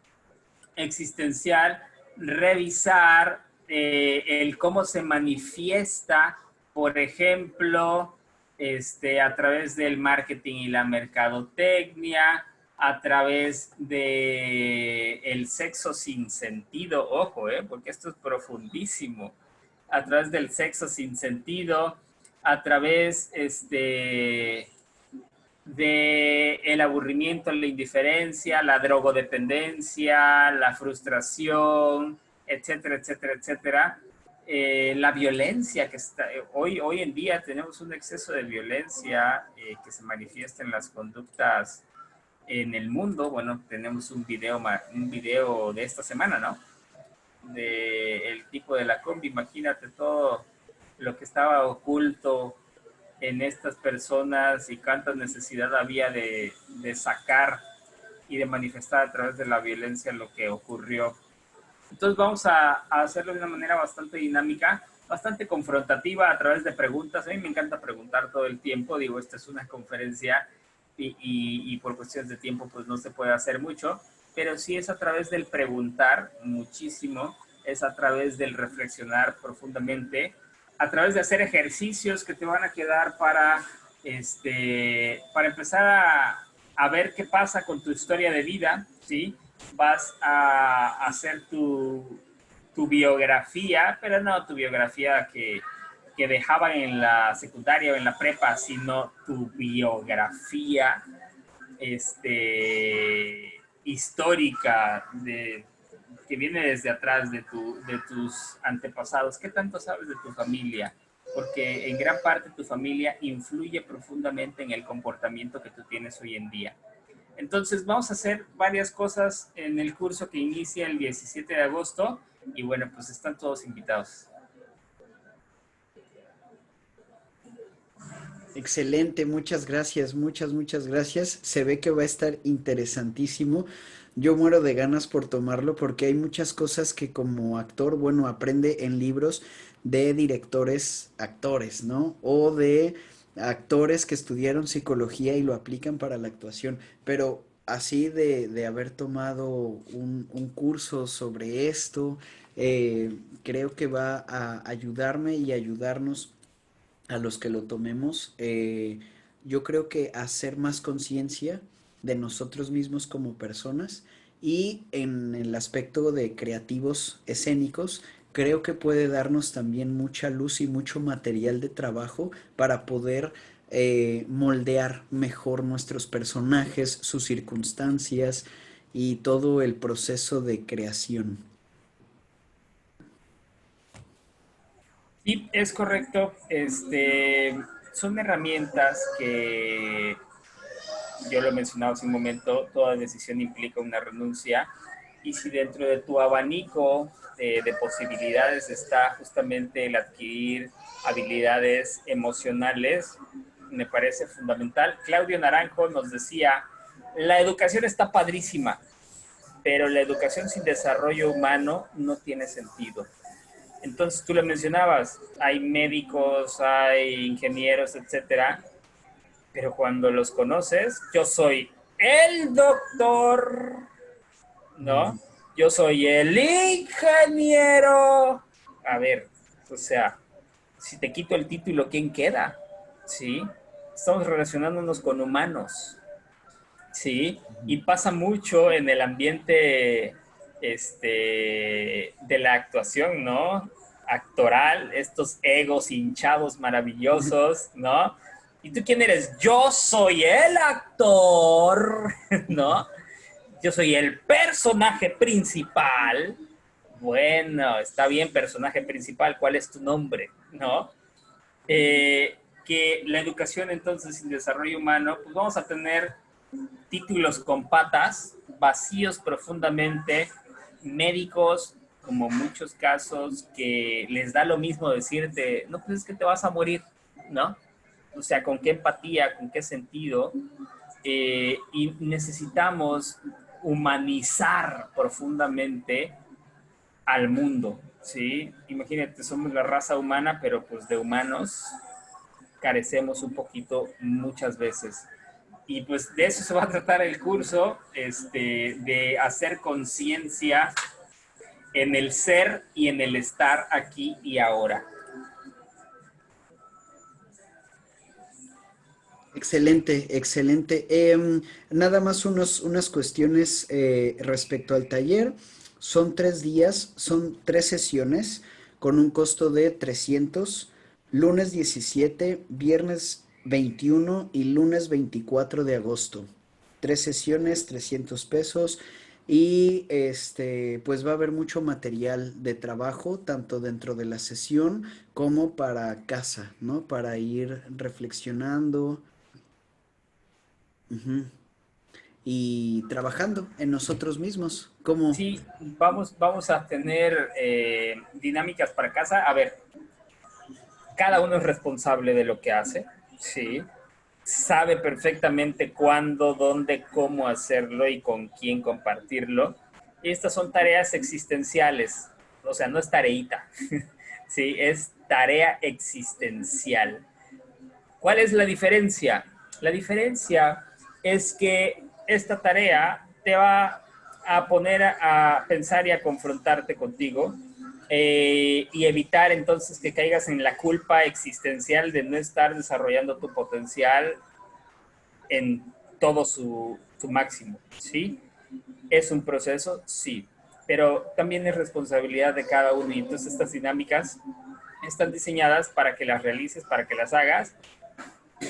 existencial, revisar el cómo se manifiesta, por ejemplo, a través del marketing y la mercadotecnia, a través de el sexo sin sentido, ojo, porque esto es profundísimo, a través del sexo sin sentido, a través de el aburrimiento, la indiferencia, la drogodependencia, la frustración, etcétera, etcétera, etcétera. la violencia que está, hoy en día tenemos un exceso de violencia que se manifiesta en las conductas en el mundo. Bueno, tenemos un video de esta semana, ¿no? De el tipo de la combi. Imagínate todo lo que estaba oculto en estas personas y cuánta necesidad había de sacar y de manifestar a través de la violencia lo que ocurrió. Entonces vamos a hacerlo de una manera bastante dinámica, bastante confrontativa a través de preguntas. A mí me encanta preguntar todo el tiempo. Digo, esta es una conferencia y por cuestiones de tiempo pues no se puede hacer mucho, pero sí es a través del preguntar muchísimo, es a través del reflexionar profundamente, a través de hacer ejercicios que te van a quedar para empezar a ver qué pasa con tu historia de vida, ¿sí? Vas a hacer tu biografía, pero no tu biografía que dejaban en la secundaria o en la prepa, sino tu biografía histórica que viene desde atrás de tus antepasados. ¿Qué tanto sabes de tu familia? Porque en gran parte tu familia influye profundamente en el comportamiento que tú tienes hoy en día. Entonces vamos a hacer varias cosas en el curso que inicia el 17 de agosto y bueno, pues están todos invitados. Excelente, muchas gracias, muchas gracias. Se ve que va a estar interesantísimo. Yo muero de ganas por tomarlo porque hay muchas cosas que como actor, bueno, aprende en libros de directores, actores, ¿no? O de actores que estudiaron psicología y lo aplican para la actuación. Pero así de haber tomado un curso sobre esto, creo que va a ayudarme y ayudarnos a los que lo tomemos, yo creo que hacer más conciencia de nosotros mismos como personas y en el aspecto de creativos escénicos, creo que puede darnos también mucha luz y mucho material de trabajo para poder moldear mejor nuestros personajes, sus circunstancias y todo el proceso de creación. Sí, es correcto. Son herramientas que yo lo he mencionado hace un momento, toda decisión implica una renuncia y si dentro de tu abanico de posibilidades está justamente el adquirir habilidades emocionales, me parece fundamental. Claudio Naranjo nos decía, la educación está padrísima, pero la educación sin desarrollo humano no tiene sentido. Entonces tú lo mencionabas, hay médicos, hay ingenieros, etcétera, pero cuando los conoces, yo soy el doctor, ¿no? Yo soy el ingeniero. A ver, o sea, si te quito el título, ¿quién queda? ¿Sí? Estamos relacionándonos con humanos, ¿sí? Y pasa mucho en el ambiente de la actuación, ¿no? Actoral, estos egos hinchados maravillosos, ¿no? ¿Y tú quién eres? Yo soy el actor, ¿no? Yo soy el personaje principal. Bueno, está bien, personaje principal, ¿cuál es tu nombre? ¿No? Que la educación entonces sin desarrollo humano, pues vamos a tener títulos con patas, vacíos profundamente, médicos, como muchos casos, que les da lo mismo decirte, no, pues es que te vas a morir, ¿no? O sea, ¿con qué empatía, con qué sentido? Y necesitamos humanizar profundamente al mundo, ¿sí? Imagínate, somos la raza humana, pero pues de humanos carecemos un poquito muchas veces. Y pues de eso se va a tratar el curso, de hacer conciencia en el ser y en el estar aquí y ahora. Excelente, excelente. Nada más unas cuestiones respecto al taller. Son 3 días, son 3 sesiones con un costo de 300, lunes 17, viernes 21 y lunes 24 de agosto. 3 sesiones, 300 pesos. Y pues va a haber mucho material de trabajo, tanto dentro de la sesión como para casa, ¿no? Para ir reflexionando, ujú, y trabajando en nosotros mismos. ¿Cómo? Sí, vamos a tener dinámicas para casa. A ver, cada uno es responsable de lo que hace, sí. Sabe perfectamente cuándo, dónde, cómo hacerlo y con quién compartirlo. Y estas son tareas existenciales, o sea, no es tareita, sí, es tarea existencial. ¿Cuál es la diferencia? La diferencia es que esta tarea te va a poner a pensar y a confrontarte contigo y evitar entonces que caigas en la culpa existencial de no estar desarrollando tu potencial en todo su máximo, ¿sí? ¿Es un proceso? Sí, pero también es responsabilidad de cada uno y entonces estas dinámicas están diseñadas para que las realices, para que las hagas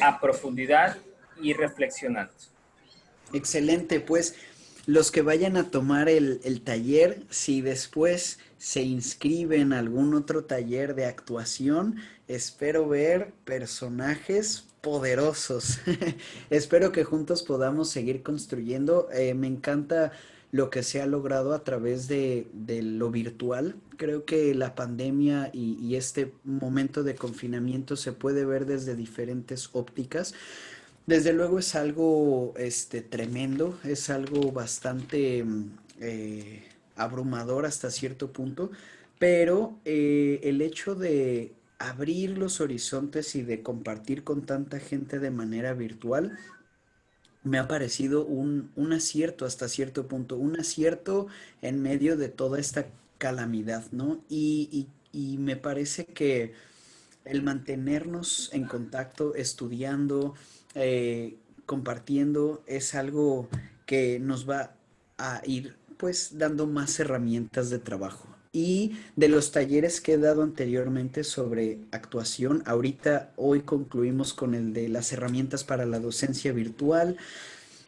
a profundidad y reflexionando. Excelente, pues los que vayan a tomar el taller, si después se inscriben a algún otro taller de actuación, espero ver personajes poderosos. Espero que juntos podamos seguir construyendo. Me encanta lo que se ha logrado a través de lo virtual. Creo que la pandemia y este momento de confinamiento se puede ver desde diferentes ópticas. Desde luego es algo tremendo, es algo bastante abrumador hasta cierto punto, pero el hecho de abrir los horizontes y de compartir con tanta gente de manera virtual me ha parecido un acierto hasta cierto punto, un acierto en medio de toda esta calamidad, ¿no? Y me parece que el mantenernos en contacto, estudiando, compartiendo, es algo que nos va a ir pues dando más herramientas de trabajo. Y de los talleres que he dado anteriormente sobre actuación, ahorita hoy concluimos con el de las herramientas para la docencia virtual.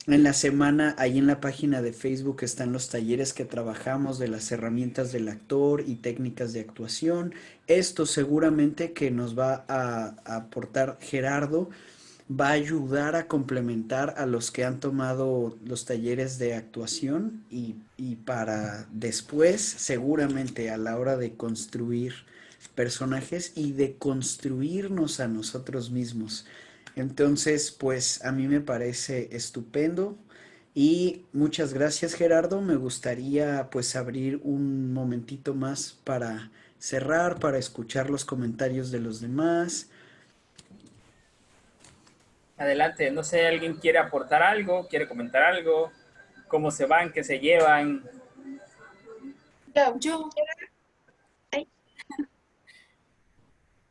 En la semana, ahí en la página de Facebook están los talleres que trabajamos de las herramientas del actor y técnicas de actuación. Esto seguramente que nos va a aportar Gerardo, va a ayudar a complementar a los que han tomado los talleres de actuación y para después, seguramente a la hora de construir personajes y de construirnos a nosotros mismos. Entonces, pues a mí me parece estupendo y muchas gracias, Gerardo. Me gustaría pues abrir un momentito más para cerrar, para escuchar los comentarios de los demás. Adelante, no sé, ¿alguien quiere aportar algo? ¿Quiere comentar algo? ¿Cómo se van? ¿Qué se llevan? Yo, Ay,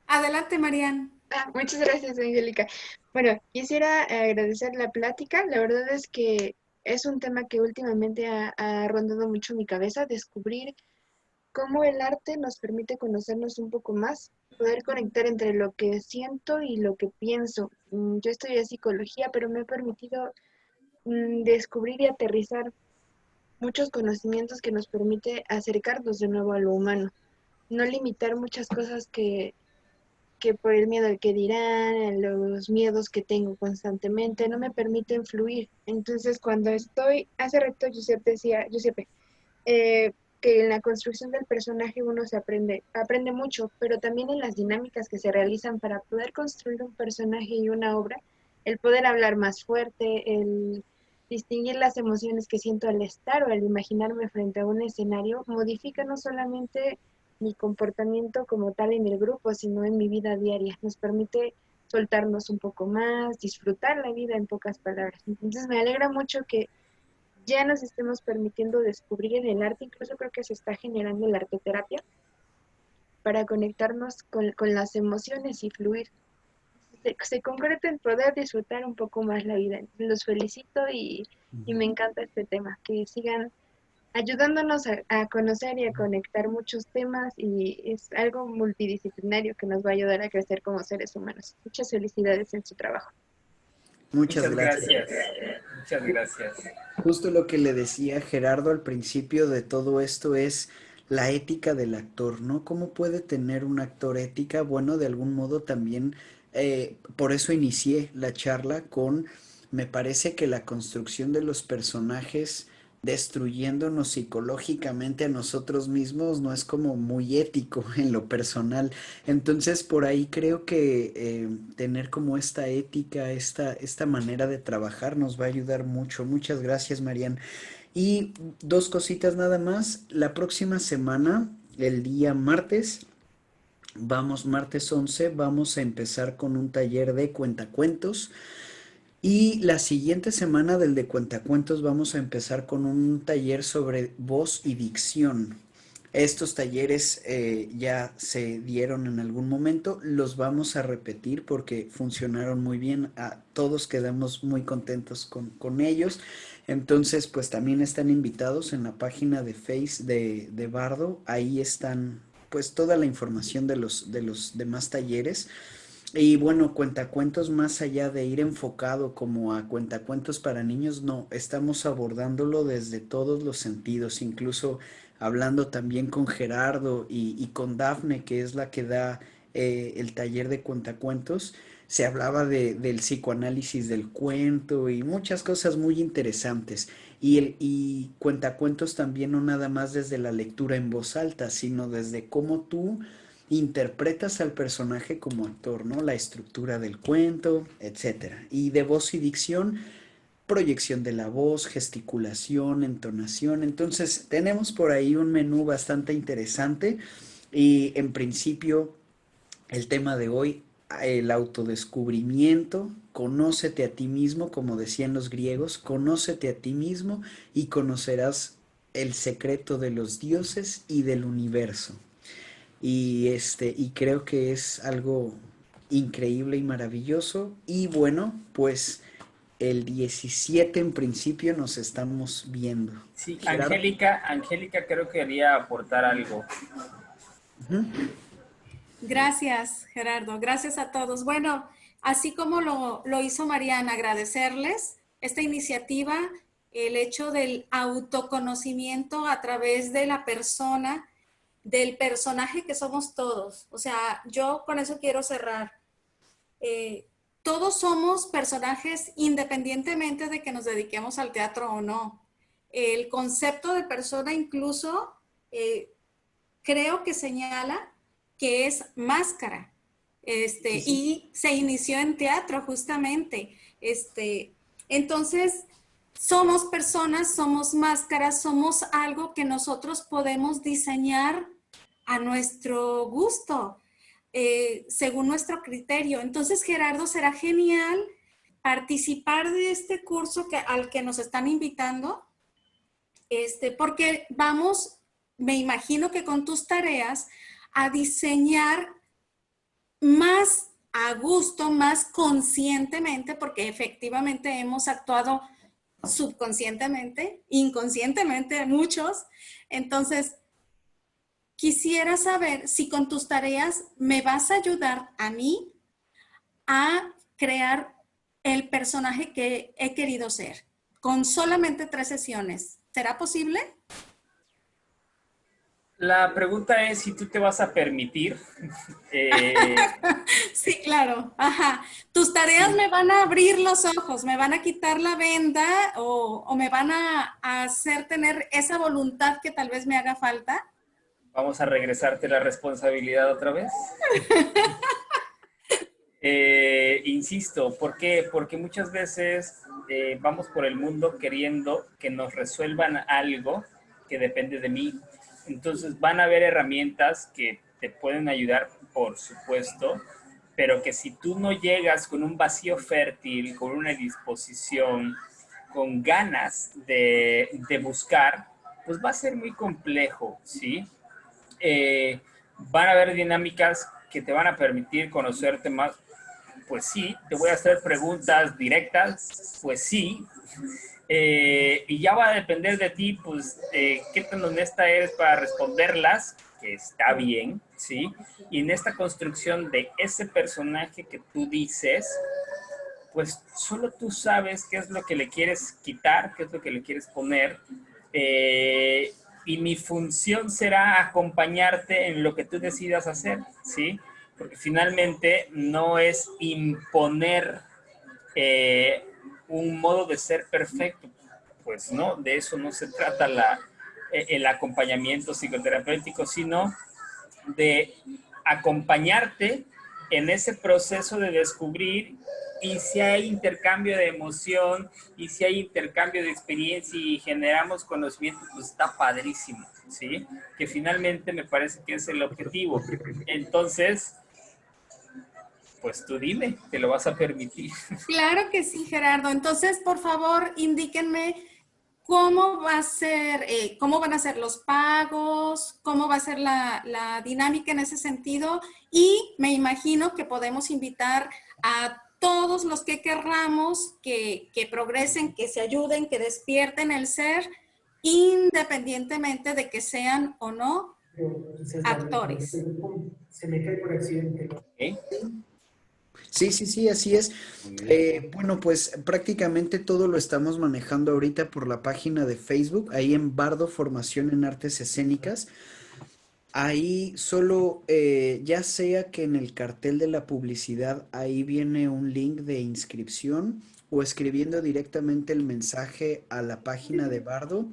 adelante, Marian. muchas gracias, Angélica. Bueno, quisiera agradecer la plática. La verdad es que es un tema que últimamente ha rondado mucho mi cabeza, descubrir cómo el arte nos permite conocernos un poco más, poder conectar entre lo que siento y lo que pienso. Yo estudié psicología, pero me ha permitido descubrir y aterrizar muchos conocimientos que nos permite acercarnos de nuevo a lo humano, no limitar muchas cosas que por el miedo al que dirán, los miedos que tengo constantemente, no me permiten fluir. Entonces, cuando estoy, hace rato Giuseppe, eh, que en la construcción del personaje uno aprende mucho, pero también en las dinámicas que se realizan para poder construir un personaje y una obra, el poder hablar más fuerte, el distinguir las emociones que siento al estar o al imaginarme frente a un escenario, modifica no solamente mi comportamiento como tal en el grupo, sino en mi vida diaria. Nos permite soltarnos un poco más, disfrutar la vida en pocas palabras. Entonces me alegra mucho que ya nos estemos permitiendo descubrir en el arte, incluso creo que se está generando la arteterapia para conectarnos con las emociones y fluir. Se concreta en poder disfrutar un poco más la vida. Los felicito y me encanta este tema, que sigan ayudándonos a conocer y a conectar muchos temas y es algo multidisciplinario que nos va a ayudar a crecer como seres humanos. Muchas felicidades en su trabajo. Muchas Muchas gracias. gracias. Muchas gracias. Justo lo que le decía Gerardo al principio de todo esto es la ética del actor, ¿no? ¿Cómo puede tener un actor ética? Bueno, de algún modo también, por eso inicié la charla con, me parece que la construcción de los personajes destruyéndonos psicológicamente a nosotros mismos no es como muy ético en lo personal. Entonces, por ahí creo que tener como esta ética, esta manera de trabajar nos va a ayudar mucho. Muchas gracias, Marian. Y dos cositas nada más. La próxima semana, el día martes, martes 11, vamos a empezar con un taller de cuentacuentos. Y la siguiente semana del de cuentacuentos vamos a empezar con un taller sobre voz y dicción. Estos talleres ya se dieron en algún momento, los vamos a repetir porque funcionaron muy bien, todos quedamos muy contentos con ellos. Entonces, pues también están invitados en la página de Face de Bardo, ahí están pues toda la información de los demás talleres. Y bueno, cuentacuentos más allá de ir enfocado como a cuentacuentos para niños, no, estamos abordándolo desde todos los sentidos, incluso hablando también con Gerardo y con Dafne, que es la que da el taller de cuentacuentos, se hablaba del psicoanálisis del cuento y muchas cosas muy interesantes. Y cuentacuentos también no nada más desde la lectura en voz alta, sino desde cómo tú interpretas al personaje como actor, ¿no? La estructura del cuento, etcétera. Y de voz y dicción, proyección de la voz, gesticulación, entonación. Entonces, tenemos por ahí un menú bastante interesante y en principio el tema de hoy, el autodescubrimiento, conócete a ti mismo, como decían los griegos, conócete a ti mismo y conocerás el secreto de los dioses y del universo. Y creo que es algo increíble y maravilloso. Y bueno, pues el 17 en principio nos estamos viendo. Sí, Gerardo. Angélica creo que quería aportar algo. Gracias, Gerardo. Gracias a todos. Bueno, así como lo hizo Mariana, agradecerles esta iniciativa, el hecho del autoconocimiento a través de la persona, del personaje que somos todos. O sea, yo con eso quiero cerrar. Todos somos personajes independientemente de que nos dediquemos al teatro o no. El concepto de persona incluso creo que señala que es máscara. Sí. Y se inició en teatro justamente. Entonces, somos personas, somos máscaras, somos algo que nosotros podemos diseñar a nuestro gusto, según nuestro criterio. Entonces, Gerardo, será genial participar de este curso al que nos están invitando, porque vamos, me imagino que con tus tareas, a diseñar más a gusto, más conscientemente, porque efectivamente hemos actuado subconscientemente, inconscientemente muchos. Entonces, quisiera saber si con tus tareas me vas a ayudar a mí a crear el personaje que he querido ser, con solamente 3 sesiones. ¿Será posible? La pregunta es si tú te vas a permitir. Sí, claro. Ajá. Tus tareas me van a abrir los ojos, me van a quitar la venda o me van a hacer tener esa voluntad que tal vez me haga falta. Vamos a regresarte la responsabilidad otra vez. Insisto, ¿por qué? Porque muchas veces vamos por el mundo queriendo que nos resuelvan algo que depende de mí. Entonces van a haber herramientas que te pueden ayudar, por supuesto, pero que si tú no llegas con un vacío fértil, con una disposición, con ganas de buscar, pues va a ser muy complejo, ¿sí? Van a haber dinámicas que te van a permitir conocerte más. Pues sí, te voy a hacer preguntas directas, pues sí. Y ya va a depender de ti, pues, qué tan honesta eres para responderlas, que está bien, ¿sí? Y en esta construcción de ese personaje que tú dices, pues solo tú sabes qué es lo que le quieres quitar, qué es lo que le quieres poner. Y mi función será acompañarte en lo que tú decidas hacer, ¿sí? Porque finalmente no es imponer un modo de ser perfecto. Pues no, de eso no se trata el acompañamiento psicoterapéutico, sino de acompañarte en ese proceso de descubrir, y si hay intercambio de emoción y si hay intercambio de experiencia y generamos conocimiento, pues está padrísimo, ¿sí? Que finalmente me parece que es el objetivo. Entonces, pues tú dime, te lo vas a permitir. Claro que sí, Gerardo. Entonces, por favor, indíquenme cómo va a ser, cómo van a ser los pagos, cómo va a ser la dinámica en ese sentido. Y me imagino que podemos invitar a todos los que querramos que progresen, que se ayuden, que despierten el ser, independientemente de que sean o no actores. Se me cae por accidente. ¿Okay? Sí, sí, sí, así es. Bueno, pues prácticamente todo lo estamos manejando ahorita por la página de Facebook, ahí en Bardo Formación en Artes Escénicas. Ahí solo, ya sea que en el cartel de la publicidad, ahí viene un link de inscripción o escribiendo directamente el mensaje a la página de Bardo,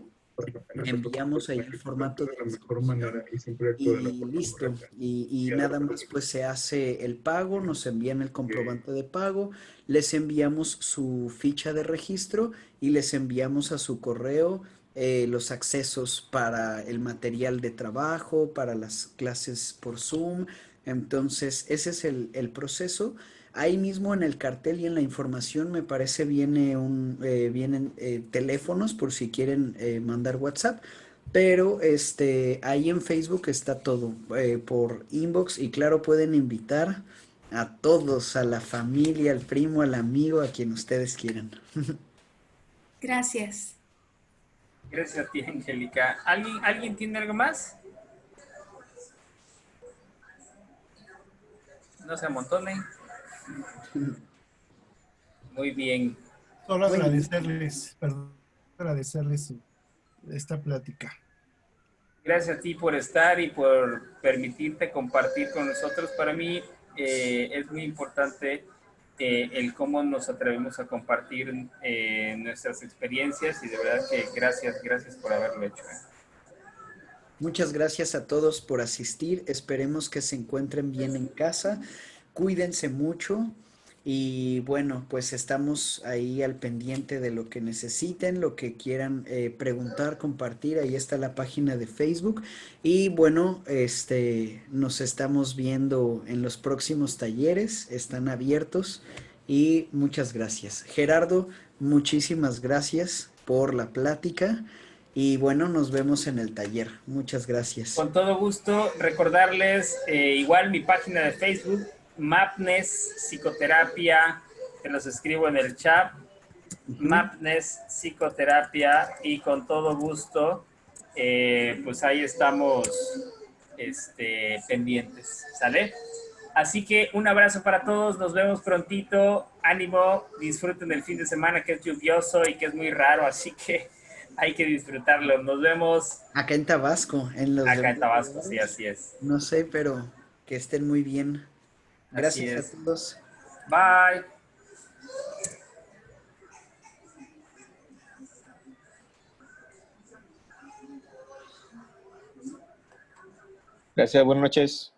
enviamos ahí el formato de la mejor inscripción manera y siempre actúo de la y forma listo. correcta. Y nada más pues se hace el pago, nos envían el comprobante de pago, les enviamos su ficha de registro y les enviamos a su correo los accesos para el material de trabajo, para las clases por Zoom. Entonces, ese es el proceso. Ahí mismo en el cartel y en la información me parece vienen teléfonos por si quieren mandar WhatsApp. Pero ahí en Facebook está todo por inbox y claro, pueden invitar a todos, a la familia, al primo, al amigo, a quien ustedes quieran. Gracias. Gracias a ti, Angélica. ¿Alguien tiene algo más? No se amontonen. Muy bien. Solo Muy bien. agradecerles, perdón, agradecerles esta plática. Gracias a ti por estar y por permitirte compartir con nosotros. Para mí es muy importante el cómo nos atrevemos a compartir nuestras experiencias y de verdad que gracias por haberlo hecho. Muchas gracias a todos por asistir. Esperemos que se encuentren bien en casa. Cuídense mucho. Y bueno, pues estamos ahí al pendiente de lo que necesiten, lo que quieran preguntar, compartir. Ahí está la página de Facebook. Y bueno, nos estamos viendo en los próximos talleres. Están abiertos. Y muchas gracias. Gerardo, muchísimas gracias por la plática. Y bueno, nos vemos en el taller. Muchas gracias. Con todo gusto, recordarles igual mi página de Facebook, Mapnes Psicoterapia, te los escribo en el chat, Mapnes Psicoterapia, y con todo gusto, pues ahí estamos pendientes, ¿sale? Así que un abrazo para todos, nos vemos prontito, ánimo, disfruten el fin de semana que es lluvioso y que es muy raro, así que hay que disfrutarlo. Nos vemos Acá en Tabasco, en los acá en demás Tabasco, sí, lugares. así es. No sé, pero que estén muy bien. Así Gracias a es. todos. Bye. Gracias, buenas noches.